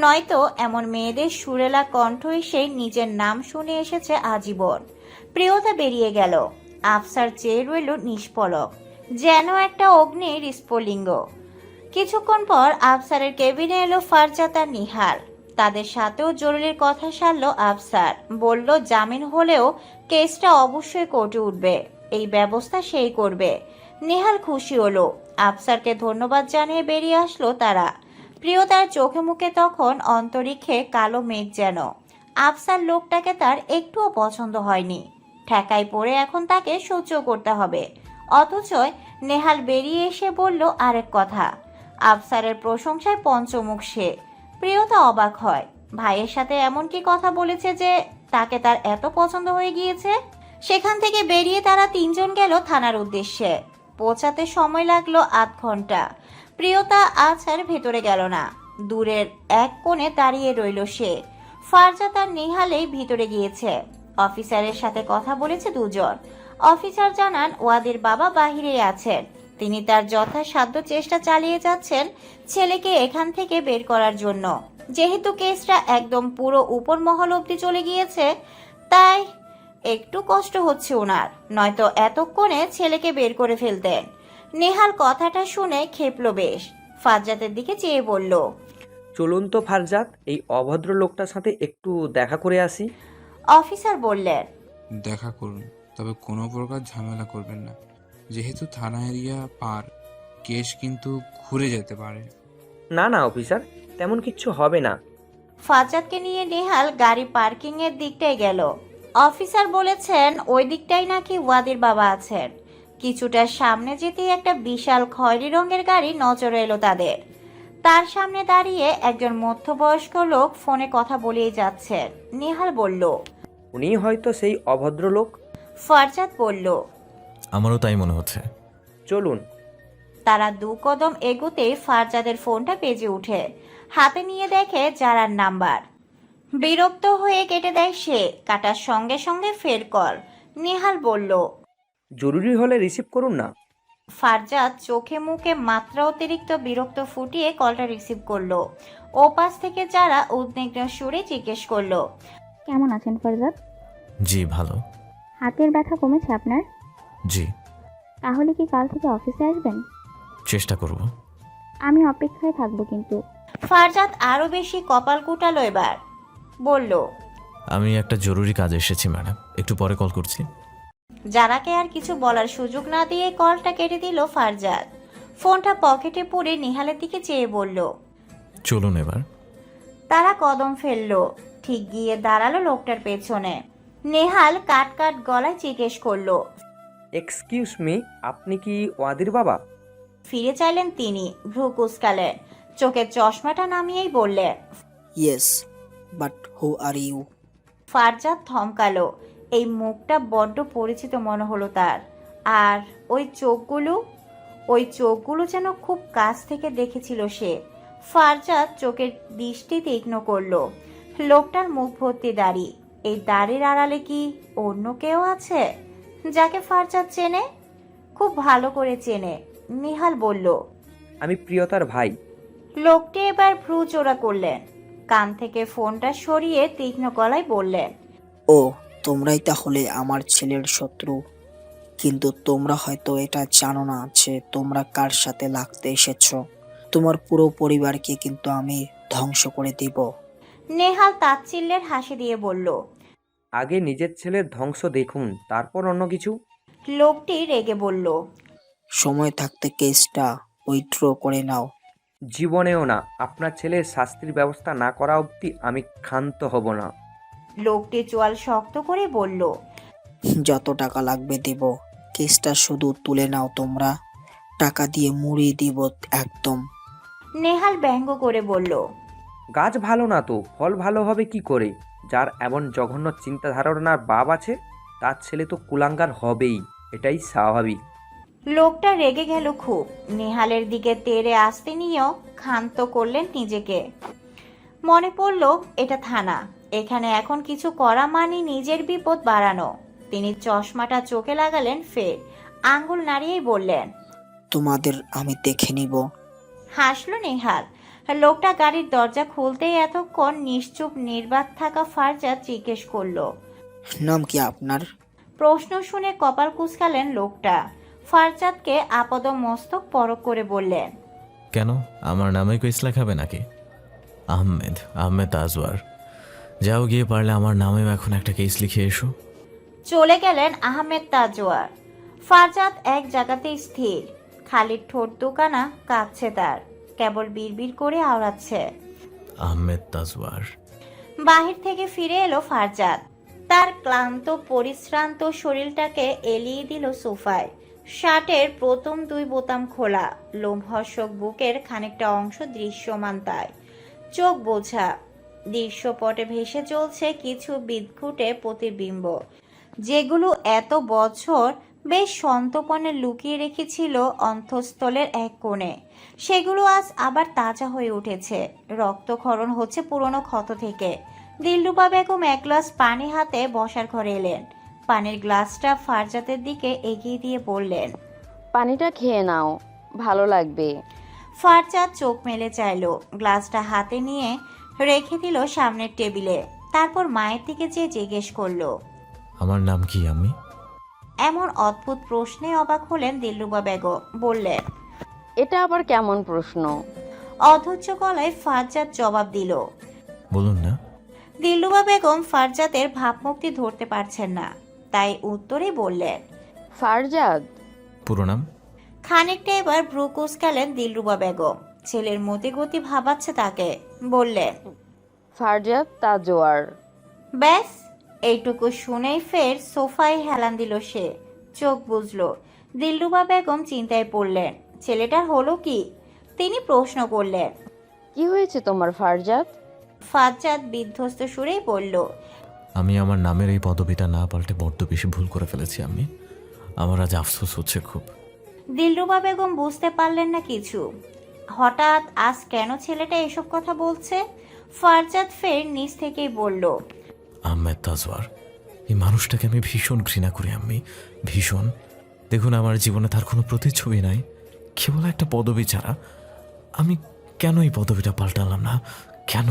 নয়তো এমন মেয়েদের সুরেলা কণ্ঠই সে নিজের নাম শুনে এসেছে আজীবন। প্রিয়তা বেরিয়ে গেল। আফসার চেয়ে রইল নিষ্পলক, যেন একটা অগ্নির স্ফুলিঙ্গ। কিছুক্ষণ পর আফসারের কেবিনে এলো ফারজাত আর নিহাল। তাদের সাথেও জরুরি কথা সারল আফসার। বলল জামিন হলেও কেসটা অবশ্যই কোর্টে উঠবে, এই ব্যবস্থা সেই করবে। নিহাল খুশি হলো। আফসারকে ধন্যবাদ জানিয়ে বেরিয়ে আসলো তারা। প্রিয়তার চোখে মুখে তখন অন্তরিক্ষে কালো মেঘ যেন। আফসার লোকটাকে তার একটুও পছন্দ হয়নি। ঠেকায় পড়ে এখন তাকে সহ্য করতে হবে। অথচ নেহাল বেরিয়ে এসে বলল আরেক কথা। আফসারের প্রশংসায় পঞ্চমুখ সে। প্রিয়তা অবাক হয়। ভাইয়ের সাথে এমন কি কথা বলেছে যে তাকে তার এত পছন্দ হয়ে গিয়েছে? সেখান থেকে বেরিয়ে তারা তিনজন গেল থানার উদ্দেশ্যে। পৌঁছাতে সময় লাগলো আধ ঘন্টা। প্রিয়তা আজ আর ভেতরে গেল না, দূরের এক কোণে দাঁড়িয়ে রইল সে। ফারজাত আর নিহালেই ভিতরে গিয়েছে। অফিসারের সাথে কথা বলেছে দুজন। অফিসার জানান ওয়াদির বাবা বাহিরে আছেন। তিনি তার যথাসাধ্য চেষ্টা চালিয়ে যাচ্ছেন ছেলেকে এখান থেকে বের করার জন্য। যেহেতু কেসটা একদম পুরো উপর মহল অব্দি চলে গিয়েছে, তাই একটু কষ্ট হচ্ছে ওনার, নয়তো এতক্ষণে ছেলেকে বের করে ফেলতেন। নেহাল কথাটা শুনে খেপল বেশ। ফারজাতের দিকে চেয়ে বলল, চলুন তো ফারজাত, এই অভদ্র লোকটার সাথে একটু দেখা করে আসি। অফিসার বললেন, দেখা করুন, তবে কোনো প্রকার ঝামেলা করবেন না। যেহেতু থানা এরিয়া পার, কেস কিন্তু ঘুরে যেতে পারে। না না অফিসার, তেমন কিচ্ছু হবে না। ফারজাতকে নিয়ে নেহাল গাড়ি পার্কিং এর দিকটায় গেল। অফিসার বলেছেন ওই দিকটাই নাকি ওয়াদির বাবা আছেন। কিছুটা সামনে যেতেই একটা বিশাল খয়েরি রঙের গাড়ি নজরে এলো তাদের। তার সামনে দাঁড়িয়ে একজন মধ্যবয়স্ক লোক ফোনে কথা বলেই যাচ্ছেন। নেহাল বলল, উনি হয়তো সেই অভদ্র লোক। ফারজাত বলল, আমারও তাই মনে হচ্ছে। চলুন। তারা দু কদম এগোতেই ফারজাদের ফোনটা বেজে উঠে। হাতে নিয়ে দেখে যারার নাম্বার। বিরক্ত হয়ে কেটে দেয় সে। কাটার সঙ্গে সঙ্গে ফের কল। নেহাল বলল, জরুরি হলে রিসিভ করুন না। ফারজাদ চোখে মুখে মাত্রা অতিরিক্ত বিরক্ত ফুটিয়ে কলটা রিসিভ করলো। ও পাশ থেকে যারা উদ্বিগ্ন সুরে জিজ্ঞেস করলো, কেমন আছেন ফারজাদ? জি ভালো। হাতের ব্যথা কমেছে আপনার? জি, তাহলে কি কাল থেকে অফিসে আসবেন? চেষ্টা করব। আমি অপেক্ষায় থাকবো কিন্তু। ফারজাদ আরো বেশি কপাল কুটালো এবার। বলল, আমি একটা জরুরি কাজে এসেছি ম্যাডাম, একটু পরে কল করছি। যারাকে আর কিছু বলার সুযোগ না দিয়ে কলটা কেটে দিল ফারজাদ। ফোনটা পকেটে পুরে নিহালের দিকে চেয়ে বলল, চলুন এবার। তারা কদম ফেললো। ঠিক গিয়ে দাঁড়ালো লোকটার পেছনে। নেহাল কাট কাট গলায় জিজ্ঞেস করলো, এক্সকিউজ মি, আপনি কি ওয়াদির বাবা? ফিরে চাইলেন তিনি। ভ্রু কুঁচকালেন। চোখের চশমাটা নামিয়েই বললেন, yes, but who are you? Farzad থমকালো। এই মুখটা বড্ড পরিচিত মনে হলো তার। আর ওই চোখগুলো যেন খুব কাছ থেকে দেখেছিল সে। ফারজাদ চোখের দৃষ্টি তীক্ষ্ণ করলো। লোকটার মুখ ভর্তি দাড়ি। এই দাড়ির আড়ালে কি অন্য কেউ আছে যাকে ফারজাদ চেনে? খুব ভালো করে চেনে। নিহাল বলল, আমি প্রিয়তার ভাই। লোকটি এবার ভ্রু চোরা করলেন, কান থেকে ফোনটা সরিয়ে তীক্ষ্ণ গলায় বললেন, ও তোমরাই তাহলে আমার ছেলের শত্রু, কিন্তু তোমরা হয়তো এটা জানো না যে তোমরা কার সাথে লাগতে এসেছো। তোমার পুরো পরিবারকে কিন্তু আমি ধ্বংস করে দিব। নেহাল তাচ্ছিল্যের হাসি দিয়ে বলল। আগে নিজের ছেলের ধ্বংস দেখুন, তারপর অন্য কিছু। লোকটি রেগে বলল, সময় থাকতে কেসটা উইথড্র করে নাও। জীবনেও না, আপনার ছেলের শাস্তির ব্যবস্থা না করা অবধি আমি ক্ষান্ত হব না। লোকটি চোয়াল শক্ত করে বলল। যত টাকা লাগবে দেব, কেসটা শুধু তুলে নাও তোমরা, টাকা দিয়ে মুড়িয়ে দিব একদম। নেহাল ব্যঙ্গ করে বলল, গাছ ভালো না তো ফল ভালো হবে কি করে? যার এমন জঘন্য চিন্তাধারণার বাপ আছে, তার ছেলে তো কুলাঙ্গার হবেই, এটাই স্বাভাবিক। লোকটা রেগে গেল খুব। নেহালের দিকে তেড়ে আসতে নিয়েও ক্ষান্ত করলেন নিজেকে। মনে পড়ল এটা থানা, এখানে এখন কিছু করা মানে নিজের বিপদ বাড়ানো। তিনি চশমাটা চোখে লাগালেন, ফের আঙ্গুল নাড়িয়েই বললেন, তোমাদের আমি দেখে নিব। হাসলো নেহাল। লোকটা গাড়ির দরজা খুলতেই এতক্ষণ নিশ্চুপ নির্বাক থাকা ফারজাদ জিজ্ঞেস করলো, নাম কি আপনার? প্রশ্ন শুনে কপাল কুঁচকালেন লোকটা। ফারজাদকে আপদ মস্তক পরক করে বললেন, কেন, আমার নামে কেস লেখাবে নাকি? আহমেদ, আহমেদ তাজওয়ার। যাও গিয়ে পারলে আমার নামেও এখন একটা কেস লিখে এসো। চলে গেলেন আহমেদ তাজওয়ার। ফারজাদ এক জায়গাতেই স্থির, খালি ঠোঁট দুখানা কাঁপছে তার, কেবল বিড়বিড় করে আওড়াচ্ছে। আহমেদ তাজওয়ার। বাহির থেকে ফিরে এলো ফারজাদ। তার ক্লান্ত পরিশ্রান্ত শরীরটাকে এলিয়ে দিল সোফায়। শার্টের প্রথম দুই বোতাম খোলা, লোমহর্ষক বুকের খানিকটা অংশ দৃশ্যমান, তাই চোখ বোঝা। দৃশ্যপটে ভেসে চলছে কিছু বিদঘুটে প্রতিবিম্ব, যেগুলো এত বছর বেশ সন্তপনে লুকিয়ে রেখেছিল অন্তঃস্থলের এক কোণে। সেগুলো আজ আবার তাজা হয়ে উঠেছে, রক্তক্ষরণ হচ্ছে পুরনো ক্ষত থেকে। দিলরুবা বেগম এক গ্লাস পানি হাতে বসার ঘরে এলেন। পানির গ্লাসটা ফারজাতের দিকে এগিয়ে দিয়ে বললেন, পানিটা খেয়ে নাও, ভালো লাগবে। ফারজাদ চোখ মেলে চাইল, গ্লাসটা হাতে নিয়ে রেখে দিল সামনের টেবিলে। তারপর মায়ের দিকে যেয়ে জিজ্ঞেস করলো, আমার নাম কি আমি? এমন অদ্ভুত প্রশ্নে অবাক হলেন দিলরুবা বেগম। বললেন, এটা আবার কেমন প্রশ্ন? অধৈর্য গলায় ফারজাদ জবাব দিল। বলুন না। দিলরুবা বেগম ফারজাদের ভাবমুক্তি ধরতে পারছেন না, তাই উত্তরে বললেন, ফারজাদ। পুরো নাম? খানিকটা এবার ভ্রু কুঁচকালেন দিলরুবা বেগম। ছেলের মতি গতি ভাবাচ্ছে তাকে। বললেন, ফারজাদ তাজওয়ার। ব্যাস, এইটুকু শুনেই ফের সোফায় হেলান দিল সে। চোখ বুঝলো। দিলরুবা বেগম চিন্তায় পড়লেন, ছেলেটার হলো কি? তিনি প্রশ্ন করলেন, কি হয়েছে তোমার ফারজাদ? ফারজাদ বিধ্বস্ত সুরেই বলল, আমি আমার নামের এই পদবিটা না পাল্টে বড্ড বেশি ভুল করে ফেলেছি আমি। আমার আজ আফসোস হচ্ছে খুব। দিলরুবা বেগম বুঝতে পারলেন না কিছু। হঠাৎ আজ কেন ছেলেটা এসব কথা বলছে? ফারজাদ ফের নিজ থেকেই বলল, আহমেদ তাজওয়ার, এই মানুষটাকে আমি ভীষণ ঘৃণা করি আমি, ভীষণ। দেখুন, আমার জীবনে তার কোনো প্রতিচ্ছবি নাই, কেবল একটা পদবি ছাড়া। আমি কেন এই পদবিটা পাল্টালাম না, কেন?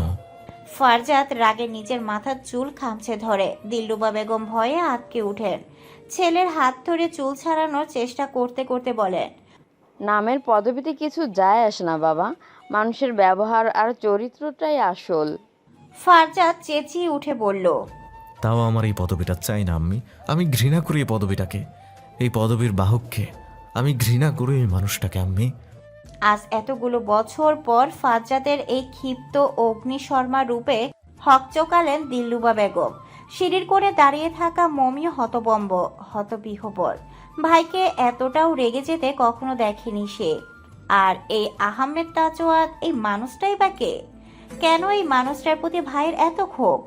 ফারজাদ রাগে নিজের মাথার চুল খামছে ধরে। দিলরুবা বেগম ভয়ে আটকে উঠেন। ছেলের হাত ধরে চুল ছাড়ানোর চেষ্টা করতে করতে বলেন, নামের পদবিতে কিছু যায় আসে না বাবা, মানুষের ব্যবহার আর চরিত্রটাই আসল। ফারজাদ চেঁচিয়ে উঠে বলল, তাও আমার এই পদবিটা চাই না আমি ঘৃণা করি এই পদবিটাকে, এই পদবীর বাহককে। আমি ঘৃণা করি এই মানুষটাকে আমি। আজ এতগুলো বছর পর ফারজাদের এই ক্ষিপ্ত অগ্নিশর্মা রূপে হকচকালেন দিলরুবা বেগম। সিঁড়ির করে দাঁড়িয়ে থাকা মমিও হতবম্ব, হতবিহ্বল। ভাইকে এতটাও রেগে যেতে কখনো দেখেনি সে। আর এই আহমেদ তাজওয়ার, এই মানুষটাই বা কে? কেন এই মানুষটার প্রতি ভাইয়ের এত ক্ষোভ?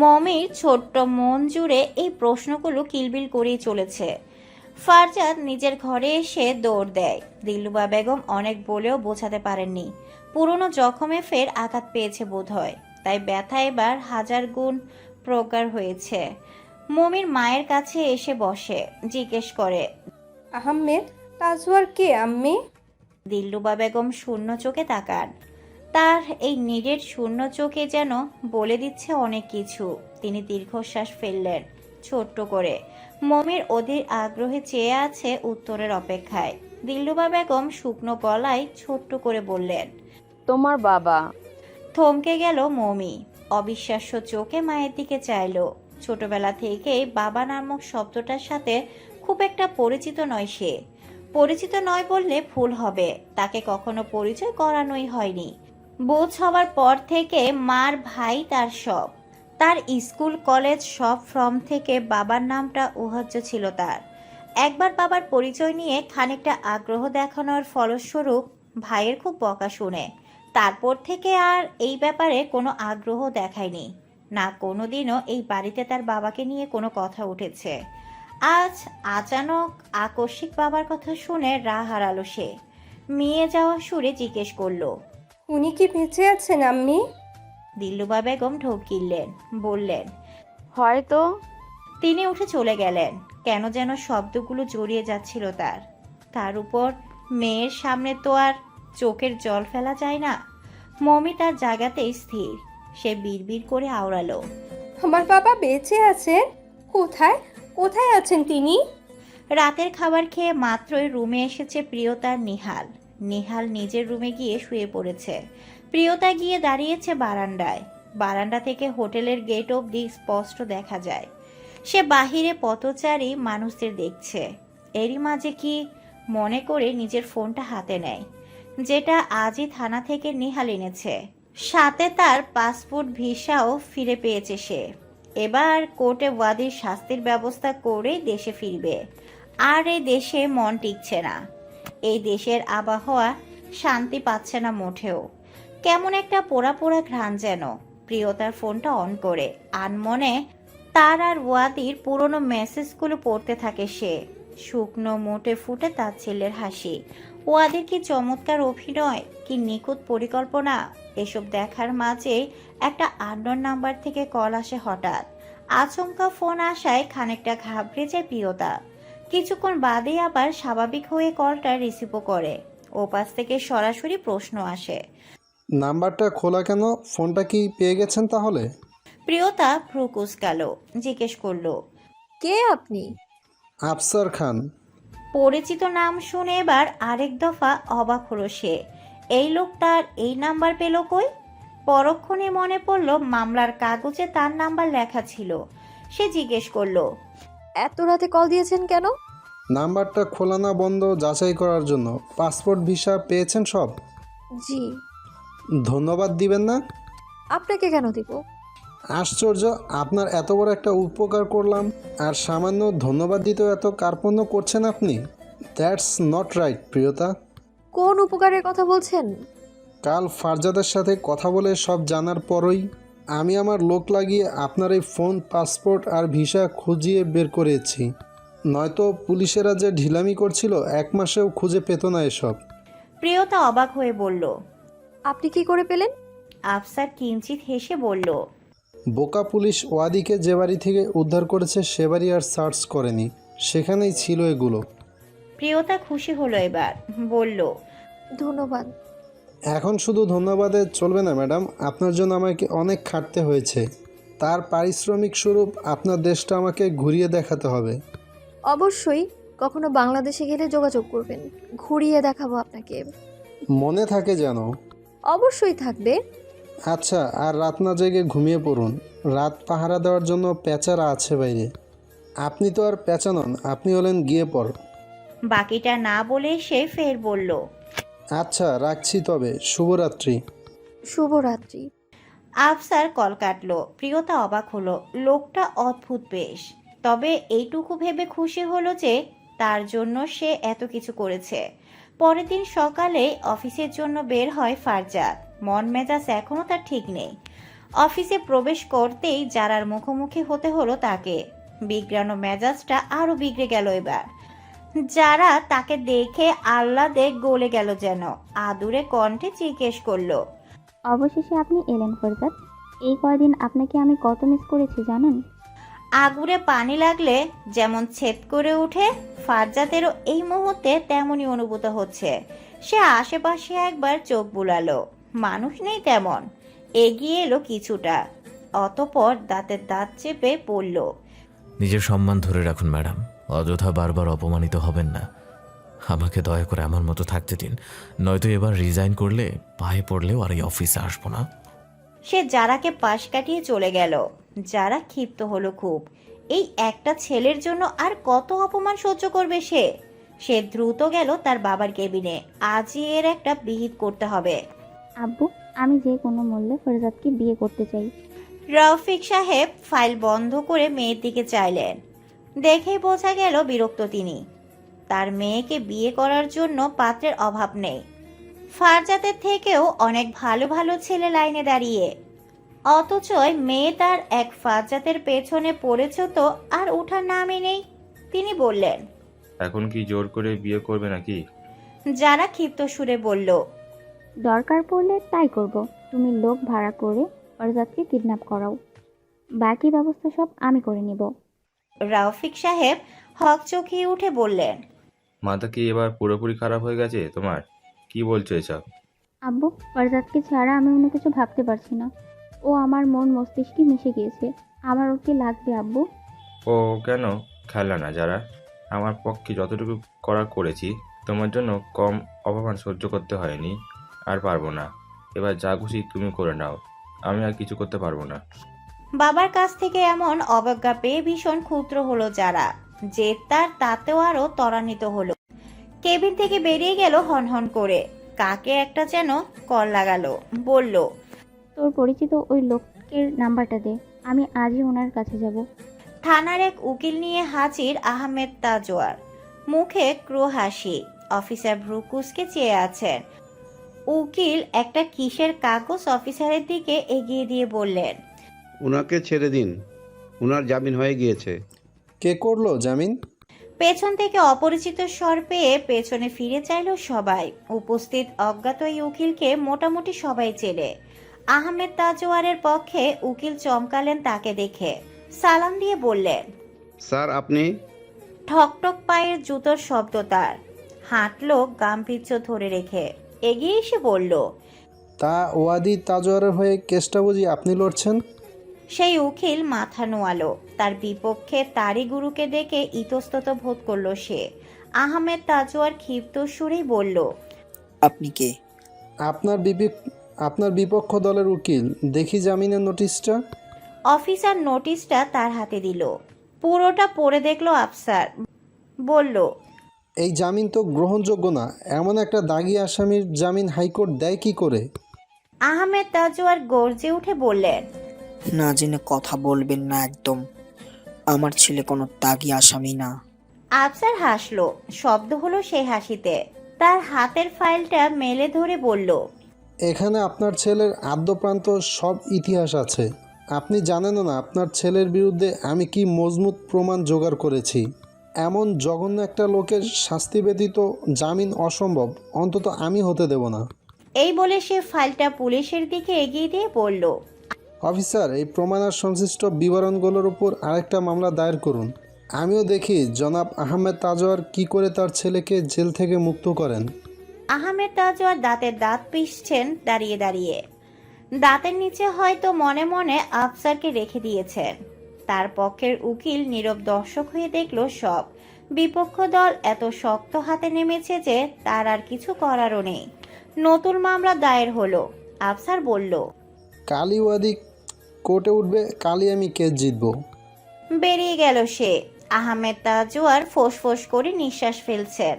মমির ছোট্ট মন জুড়ে এই প্রশ্নগুলো কিলবিল করেই চলেছে। ফারজাদ নিজের ঘরে এসে দৌড় দেয়। দিলরুবা বেগম অনেক বলেও বোঝাতে পারেননি। পুরনো জখমে ফের আঘাত পেয়েছে বোধহয়, তাই ব্যথা এবার 1000 গুণ প্রগাঢ় হয়েছে। মমির মায়ের কাছে এসে বসে, জিজ্ঞেস করে, আহমেদ তাজওয়ার কে আম্মি? দিলরুবা বেগম শূন্য চোখে তাকান। তার এই নিরেট শূন্য চোখে যেন বলে দিচ্ছে অনেক কিছু। তিনি দীর্ঘশ্বাস ফেললেন ছোট্ট করে। মমির অধীর আগ্রহে চেয়ে আছে উত্তরের অপেক্ষায়। দিলরুবা বেগম শুকনো গলায় ছোট্ট করে বললেন, তোমার বাবা। থমকে গেল মমি। অবিশ্বাস্য চোখে মায়ের দিকে চাইল। ছোটবেলা থেকেই বাবা নামক শব্দটার সাথে খুব একটা পরিচিত নয় সে। পরিচিত নয় বললে ভুল হবে, তাকে কখনো পরিচয় করানোই হয়নি। বোঝ হওয়ার পর থেকে মার ভাই তার সব। তার স্কুল কলেজ সব ফর্ম থেকে বাবার নামটা উহাজ্য ছিল তার। একবার বাবার পরিচয় নিয়ে খানিকটা আগ্রহ দেখানোর ফলস্বরূপ ভাইয়ের খুব বকা শুনে তারপর থেকে আর এই ব্যাপারে কোনো আগ্রহ দেখায়নি। না কোনোদিনও এই বাড়িতে তার বাবাকে নিয়ে কোনো কথা উঠেছে। আজ আচানক আকস্মিক বাবার কথা শুনে রাহ হারালো সে। মিয়ে যাওয়া সুরে জিজ্ঞেস করলো, উনি কি বেঁচে আছেন আম্মি? দিলরুবা বেগম ঢোক গিললেন, বললেন, হয়তো। তিনি উঠে চলে গেলেন। কেন যেন শব্দগুলো জড়িয়ে যাচ্ছিল তার উপর মেয়ের সামনে তো আর চোখের জল ফেলা যায় না। মমি তার জায়গাতেই স্থির। সে বিড়বিড় করে আওড়ালো, আমার বাবা বেঁচে আছেন? কোথায় কোথায় আছেন তিনি? রাতের খাবার খেয়ে মাত্রই রুমে এসেছে প্রিয়তার নিহাল। নিহাল নিজের রুমে গিয়ে শুয়ে পড়েছে। প্রিয়তা গিয়ে দাঁড়িয়েছে বারান্দায়। বারান্দা থেকে হোটেলের গেট অবধি স্পষ্ট দেখা যায়। সে বাহিরে পথচারী মানুষদের দেখছে। এরই মাঝে কি মনে করে নিজের ফোনটা হাতে নেয়, যেটা আজই থানা থেকে নিহাল এনেছে। সাথে তার পাসপোর্ট ভিসাও ফিরে পেয়েছে সে। এবার কোর্টে ওয়াদির শাস্তির ব্যবস্থা করে দেশে ফিরবে। আর এই দেশে মন টিকছে না। এই দেশের আবহাওয়া শান্তি পাচ্ছে না মোটেও। কেমন একটা পোড়া পোড়া ঘ্রাণ যেন। প্রিয়তার ফোনটা অন করে আনমনে তার আর ওয়াদির পুরনো মেসেজগুলো পড়তে থাকে সে। শুকনো মোটে ফুটে তার ছেলের হাসি। ওয়াদির কি চমৎকার অভিনয়, কি নিখুঁত পরিকল্পনা। এসব দেখার মাঝে একটা আননোন নাম্বার থেকে কল আসে হঠাৎ। আচমকা ফোন আসায় খানিকটা ঘাবড়ে যায় প্রিয়তা। কিছুক্ষণ বাদেই আবার স্বাভাবিক হয়ে কলটা রিসিভও করে। ওপাশ থেকে সরাসরি প্রশ্ন আসে, নাম্বারটা খোলা কেন? ফোনটা কি পেয়ে গেছেন তাহলে? প্রিয়তা ভ্রু কুঁচকালো, জিজ্ঞেস করলো, কে আপনি? আফসার খান। পরিচিত নাম শুনে এবার আরেক দফা অবাক হলো সে। এই লোকটার এই নাম্বার পেল কই? পরক্ষণে মনে পড়ল মামলার কাগজে তার নাম্বার লেখা ছিল। সে জিজ্ঞেস করলো, এত রাতে কল দিয়েছেন কেন? নাম্বারটা খোলা না বন্ধ যাচাই করার জন্য। পাসপোর্ট ভিসা পেয়েছেন সব? জি। ধন্যবাদ দিবেন না? আপনাকে কেন দিব? আশ্চর্য, আপনার এত বড় একটা উপকার করলাম আর সামান্য ধন্যবাদ দিতেও এত কার্পণ্য করছেন আপনি। দ্যাটস নট রাইট প্রিয়তা। কোন উপকারের কথা বলছেন? কাল ফারজাদের সাথে কথা বলে সব জানার পরই আমি আমার লোক লাগিয়ে আপনার এই ফোন, পাসপোর্ট আর ভিসা খুঁজিয়ে বের করেছি। নয়তো পুলিশেরা যে ঢিলামি করছিল 1 মাসেও খুঁজে পেত না এসব। প্রিয়তা অবাক হয়ে বলল, আপনি কি করে পেলেন? আফসার কিঞ্চিত হেসে বলল, বোকা পুলিশ ওয়াদিকে যে বাড়ি থেকে উদ্ধার করেছে সে বাড়ি আর সার্চ করেনি, সেখানেই ছিল এগুলো। প্রিয়তা খুশি হলো এবার, বলল, ধন্যবাদ। এখন শুধু ধন্যবাদে চলবে না ম্যাডাম, আপনার জন্য আমাকে অনেক খাটতে হয়েছে। তার পারিশ্রমিক স্বরূপ আপনার দেশটা আমাকে ঘুরিয়ে দেখাতে হবে। অবশ্যই, কখনো বাংলাদেশে গেলে যোগাযোগ করবেন, ঘুরিয়ে দেখাবো আপনাকে। মনে থাকে যেন। অবশ্যই থাকবে। আচ্ছা, আর রাত না জেগে ঘুমিয়ে পড়ুন। রাত পাহারা দেওয়ার জন্য পেঁচারা আছে বাইরে। আপনি তো আর পেঁচা নন, আপনি হলেন গিয়ে পর। বাকিটা না বলে সে ফের বলল, আচ্ছা রাখছি তবে, শুভরাত্রি। শুভরাত্রি। আফসার কল কাটলো। প্রিয়তা অবাক হলো, লোকটা অদ্ভুত বেশ। তবে এইটুকু ভেবে খুশি হলো যে তার জন্য সে এত কিছু করেছে। পরের দিন সকালে অফিসের জন্য বের হয় ফারজাদ। মন মেজাজ এখনও তার ঠিক নেই। অফিসে প্রবেশ করতেই যারার মুখোমুখি হতে হলো তাকে। বিগড়ানো মেজাজটা আরও বিগড়ে গেল এবার। যারা তাকে দেখে আহ্লাদে গলে গেল যেন। আদুরে কণ্ঠে জিজ্ঞেস করলো, অবশেষে আপনি এলেন ফরজাদ। এই কয়দিন আপনাকে আমি কত মিস করেছি জানেন? আগুনে পানি লাগলে যেমন ছেদ করে ওঠে, ফারজাদেরও এই মুহূর্তে তেমনই অনুভূত হচ্ছে। সে আশেপাশে একবার চোখ বুলালো। মানুষ নেই তেমন। এগিয়ে এলো কিছুটা, অতপর দাঁতের দাঁত চেপে পড়ল। নিজের সম্মান ধরে রাখুন ম্যাডাম, অযথা বারবার অপমানিত হবেন না। আমাকে দয়া করে আমার মতো থাকতে দিন, নয়তো এবার রিজাইন করলে পায়ে পড়লেও আর এই অফিসে আসবো না। সে যারাকে পাশ কাটিয়ে চলে গেল। যারা ক্ষিপ্ত হলো খুব। এই একটা ছেলের জন্য আর কত অপমান সহ্য করবে সে? সে দ্রুত গেল তার বাবার কেবিনে। আজই এর একটা বিহিত করতে হবে। আব্বু, আমি যে কোনো মূল্যে ফরজাদকে বিয়ে করতে চাই। রফিক সাহেব ফাইল বন্ধ করে মেয়ের দিকে চাইলেন। দেখেই বোঝা গেল বিরক্ত তিনি। তার মেয়েকে বিয়ে করার জন্য পাত্রের অভাব নেই। ফারজাদের থেকেও অনেক ভালো ভালো ছেলে লাইনে দাঁড়িয়ে, অথচ মেয়ে তার এক ফারজাদের পেছনে পড়েছে তো আর ওঠার নামই নেই। তিনি বললেন, এখন কি জোর করে বিয়ে করবে নাকি? যারা ক্ষিপ্ত সুরে বলল, দরকার পড়লে তাই করব। তুমি লোক ভাড়া করে ফরজাদকে কিডন্যাপ করাও, বাকি ব্যবস্থা সব আমি করে নিব। রফিক সাহেব হকচকিয়ে উঠে বললেন, মাথা কি এবার পুরোপুরি খারাপ হয়ে গেছে তোমার? কি বলছো এসব? আব্বু, ফরজাদকে ছাড়া আমি অন্য কিছু ভাবতে পারছি না। ও আমার মন মস্তিষ্কে মিশে গিয়েছে। আমার ওকে লাগবে আব্বু। ও কেন খেলা না যারা? আমার পক্ষে যতটুকু করার করেছি, তোমার জন্য কম অপমান সহ্য করতে হয়নি। আর পারবো না। এবার যা খুশি তুমি করে নাও, আমি আর কিছু করতে পারবো না। বাবার কাছ থেকে এমন অবজ্ঞা পেয়ে ভীষণ ক্ষুদ্র হলো যারা, যে তার তাতেও আরো ত্বরান্বিত হলো। কেবিন থেকে বেরিয়ে গেল হনহন করে। কাকে একটা যেন কল লাগালো। বলল, তোর পরিচিত ওই লোকের নাম্বারটা দে, আমি আজই ওনার কাছে যাব। থানার এক উকিল নিয়ে হাজির আহমেদ তাজওয়ার। মুখে ক্রো হাসি। অফিসার ভ্রুকুসকে চেয়ে আছেন। উকিল একটা কিসের কাগজ অফিসারের দিকে এগিয়ে দিয়ে বললেন, ওনাকে ছেড়ে দিন, ওনার জামিন হয়ে গিয়েছে। কে করলো জামিন? পেছন থেকে অপরিচিত স্বর পেয়ে পেছনে ফিরে চাইল সবাই। উপস্থিত অজ্ঞাত এই উকিলকে মোটামুটি সবাই চেনে। আহমেদ তাজওয়ারের পক্ষে উকিল চমকালেন তাকে দেখে। সালাম দিয়ে বললেন, স্যার আপনি? ঠকঠক পায়ের জুতোর শব্দ তার। হাঁটলো গাম্ভীর্য ধরে রেখে। এগিয়ে এসে বলল, তা ওয়াদি তাজওয়ারের হয়ে কেসটা বুঝি আপনি লড়ছেন? সেই উকিল মাথা নোয়ালো। তার বিপক্ষে তারই গুরুকে দেখে ইতস্তত বোধ করলো সে। আহমেদ তাজওয়ার ক্ষিপ্ত সুরেই বলল, আপনি কে? আপনার বিপক্ষ দলের উকিল। দেখি জামিনের নোটিশটা। অফিসার নোটিশটা তার হাতে দিল। পুরোটা পড়ে দেখলো আফসার। বলল, এই জামিন তো গ্রহণযোগ্য না। এমন একটা দাগি আসামির জামিন হাইকোর্ট দেয় কি করে? আহমেদ তাজওয়ার গর্জে উঠে বললেন, না জেনে কথা বলবেন না একদম। আমার ছেলে কোনো দাগি আসামি না। আফসার হাসলো। শব্দ হলো সেই হাসিতে। তার হাতের ফাইলটা মেলে ধরে বলল, এখানে আপনার ছেলের আদ্যপ্রান্ত সব ইতিহাস আছে। আপনি জানেনও না আপনার ছেলের বিরুদ্ধে আমি কি মজবুত প্রমাণ জোগাড় করেছি। এমন জঘন্য একটা লোকের শাস্তি ব্যতীত জামিন অসম্ভব, অন্তত আমি হতে দেব না। এই বলে সে ফাইলটা পুলিশের দিকে এগিয়ে দিয়ে বলল, অফিসার, এই প্রমাণ আর সংশ্লিষ্ট বিবরণগুলোর উপর আরেকটা মামলা দায়ের করুন। আমিও দেখি জনাব আহমেদ তাজওয়ার কি করে তার ছেলেকে জেল থেকে মুক্ত করেন। আহমেদ তাজওয়ার দাঁতের দাঁত পিষছেন দাঁড়িয়ে দাঁড়িয়ে। দাঁতের নিচে হয়তো মনে মনে আফসারকে রেখে দিয়েছেন। তার পক্ষের উকিল নীরব দর্শক হয়ে দেখলো সব। বিপক্ষ দল এত শক্ত হাতে নেমেছে যে তার আর কিছু করারও নেই। নতুন মামলা দায়ের হলো। আফসার বলল, কালই ওয়াদি কোর্টে উঠবে, কালই আমি কেস জিতব। বেরিয়ে গেল সে। আহমেদ তাজওয়ার ফোঁস করে নিঃশ্বাস ফেলছেন।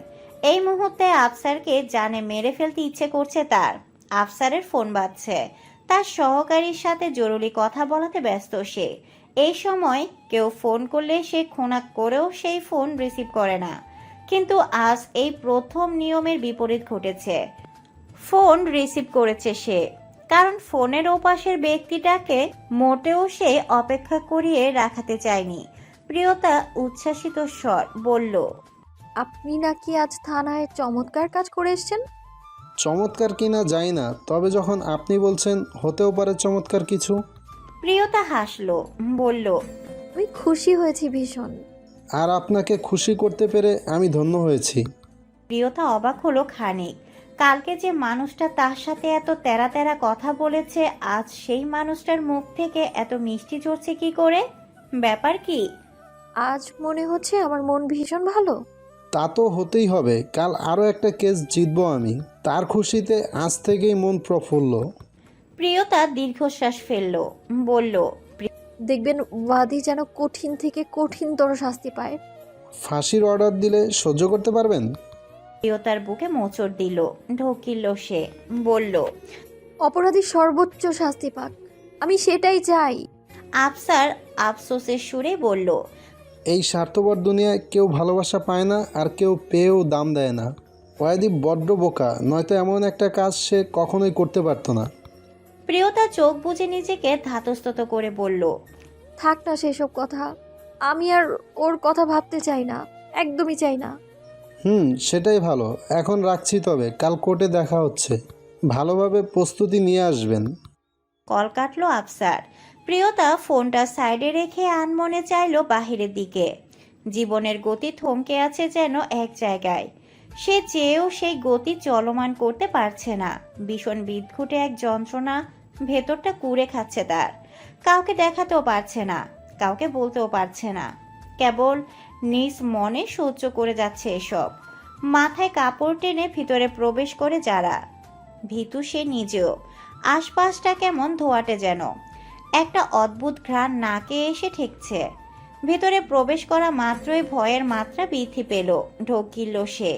এই মুহূর্তে আফসারকে জানে মেরে ফেলতে ইচ্ছে করছে তার। আফসারের ফোন বাজছে। তার সহকারীর সাথে জরুরি কথা বলাতে ব্যস্ত সে। এই সময় কেউ ফোন করলে সে খোনাক করেও সেই ফোন রিসিভ করে না। কিন্তু আজ এই প্রথম নিয়মের বিপরীত ঘটেছে। ফোন রিসিভ করেছে সে, কারণ ফোনের ওপাশের ব্যক্তিটাকে মোটেও সে অপেক্ষা করিয়ে রাখাতে চায়নি। প্রিয়তা উচ্ছ্বাসিত স্বর বলল, আপনি নাকি আজ থানায় চমৎকার কাজ করে এসেছেন? চমৎকার কিনা জানি না, তবে যখন আপনি বলছেন হতেও পারে চমৎকার কিছু। প্রিয়তা হাসলো, বলল, আমি খুশি হয়েছি ভীষণ। আর আপনাকে খুশি করতে পেরে আমি ধন্য হয়েছি। প্রিয়তা অবাক হলো খানিক, কালকে যে মানুষটা তার সাথে এত তেরা তেরা কথা বলেছে, আজ সেই মানুষটার মুখ থেকে এত মিষ্টি ঝরছে কি করে? ব্যাপার কি? আজ মনে হচ্ছে আমার মন ভীষণ ভালো। তা তো হতেই হবে, কাল আরও একটা কেস জিতবো আমি। তার খুশিতে আজ থেকেই মন প্রফুল্ল। প্রিয়তা দীর্ঘশ্বাস ফেলল, বলল, দেখবেন ওয়াদি যেন কঠিন থেকে কঠিনতর শাস্তি পায়। ফাঁসির অর্ডার দিলে সহ্য করতে পারবেন? প্রিয়তার বুকে মোচড় দিল, ঢকিল সে, বলল, অপরাধী সর্বোচ্চ শাস্তি পাক, আমি সেটাই চাই। আফসার আফসোসের সুরে বলল, এই স্বার্থপর দুনিয়ায় কেউ ভালোবাসা পায় না, আর কেউ পেয়েও দাম দেয় না। ওয়াদি বড্ড বোকা, নয়তো এমন একটা কাজ সে কখনোই করতে পারতো না। প্রিয়তা চোখ বুজে নিজেকে ধাতস্থত করে বলল, থাক না সেসব কথা, আমি আর ওর কথা ভাবতে চাই না, একদমই চাই না। সেটাই ভালো। এখন রাখছি, তবে কাল কোর্টে দেখা হচ্ছে। ভালোভাবে প্রস্তুতি নিয়ে আসবেন। কল কাটলো আফসার। প্রিয়তা ফোনটা সাইডে রেখে আনমনে চাইল বাহিরের দিকে। জীবনের গতি থমকে আছে যেন এক জায়গায়। সে চেয়েও সেই গতি চলমান করতে পারছে না। ভীষণ বিদঘুটে এক যন্ত্রণা ভেতরটা কুড়ে খাচ্ছে তার। কাউকে দেখাতেও পারছে না, কাউকে বলতেও পারছে না, কেবল নিজ মনে সহ্য করে যাচ্ছে এসব। মাথায় কাপড় টেনে ভিতরে প্রবেশ করে যারা, ভীতু সে নিজেও। আশপাশটা কেমন ধোয়াটে যেন, একটা অদ্ভুত ঘ্রাণ নাকে এসে ঠেকছে। ভেতরে প্রবেশ করা মাত্রই ভয়ের মাত্রা বৃদ্ধি পেল, ঢোকিল সে।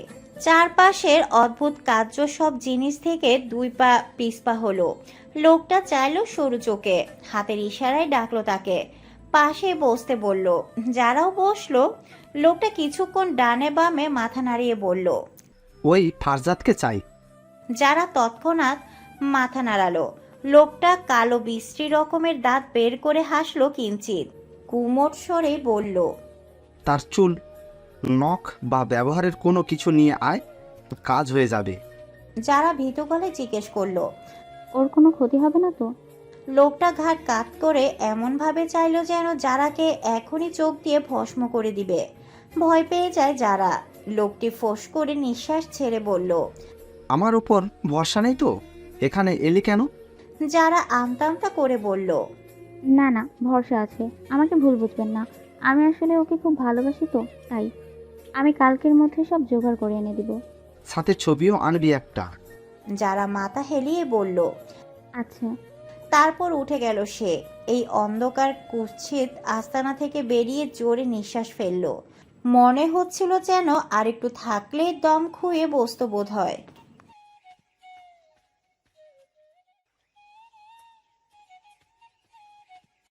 চারপাশের অদ্ভুত কার্য সব জিনিস থেকে 2 পা পিছপা হলো। লোকটা চাইলো সরু চোখে, হাতের ইশারায় ডাকলো তাকে, পাশে বসতে বলল। যারাও বসলো। লোকটা কিছুক্ষণ ডানে বামে মাথা নাড়িয়ে বলল, ওই ফারজাদকে চাই। যারা তৎক্ষণাৎ মাথা নাড়ালো। লোকটা কালো বিশ্রী রকমের দাঁত বের করে হাসলো কিঞ্চিত, কুমোট স্বরে বলল, তার চুল, নখ বা ব্যবহারের কোনো কিছু নিয়ে আয়, কাজ হয়ে যাবে। যারা ভীত গলে জিজ্ঞেস করলো, ওর কোনো ক্ষতি হবে না তো? লোকটা ঘাট কাত করে এমনভাবে চাইলো যেন যারাকে এখনই চোখ দিয়ে ভস্ম করে দিবে। ভয় পেয়ে যায় যারা। লোকটি ফোঁস করে নিঃশ্বাস ছেড়ে বলল, আমার উপর ভরসা নেই তো? এখানে এলি কেন? যারা আমতামতা করে বলল, না না, ভরসা আছে, আমাকে ভুল বুঝবেন না। আমি আসলে ওকে খুব ভালোবাসি তো, তাই। আমি কালকের মধ্যে সব জোগাড় করে এনে দিব। সাথে ছবিও আনবি একটা। যারা মাথা হেলিয়ে বলল, আচ্ছা। তারপর উঠে গেল সে। এই অন্ধকার কুৎসিত আস্তানা থেকে বেরিয়ে জোরে নিঃশ্বাস ফেলল। মনে হচ্ছিল যেন আরেকটু থাকলেই দম খুঁয়ে বসতো বোধ হয়।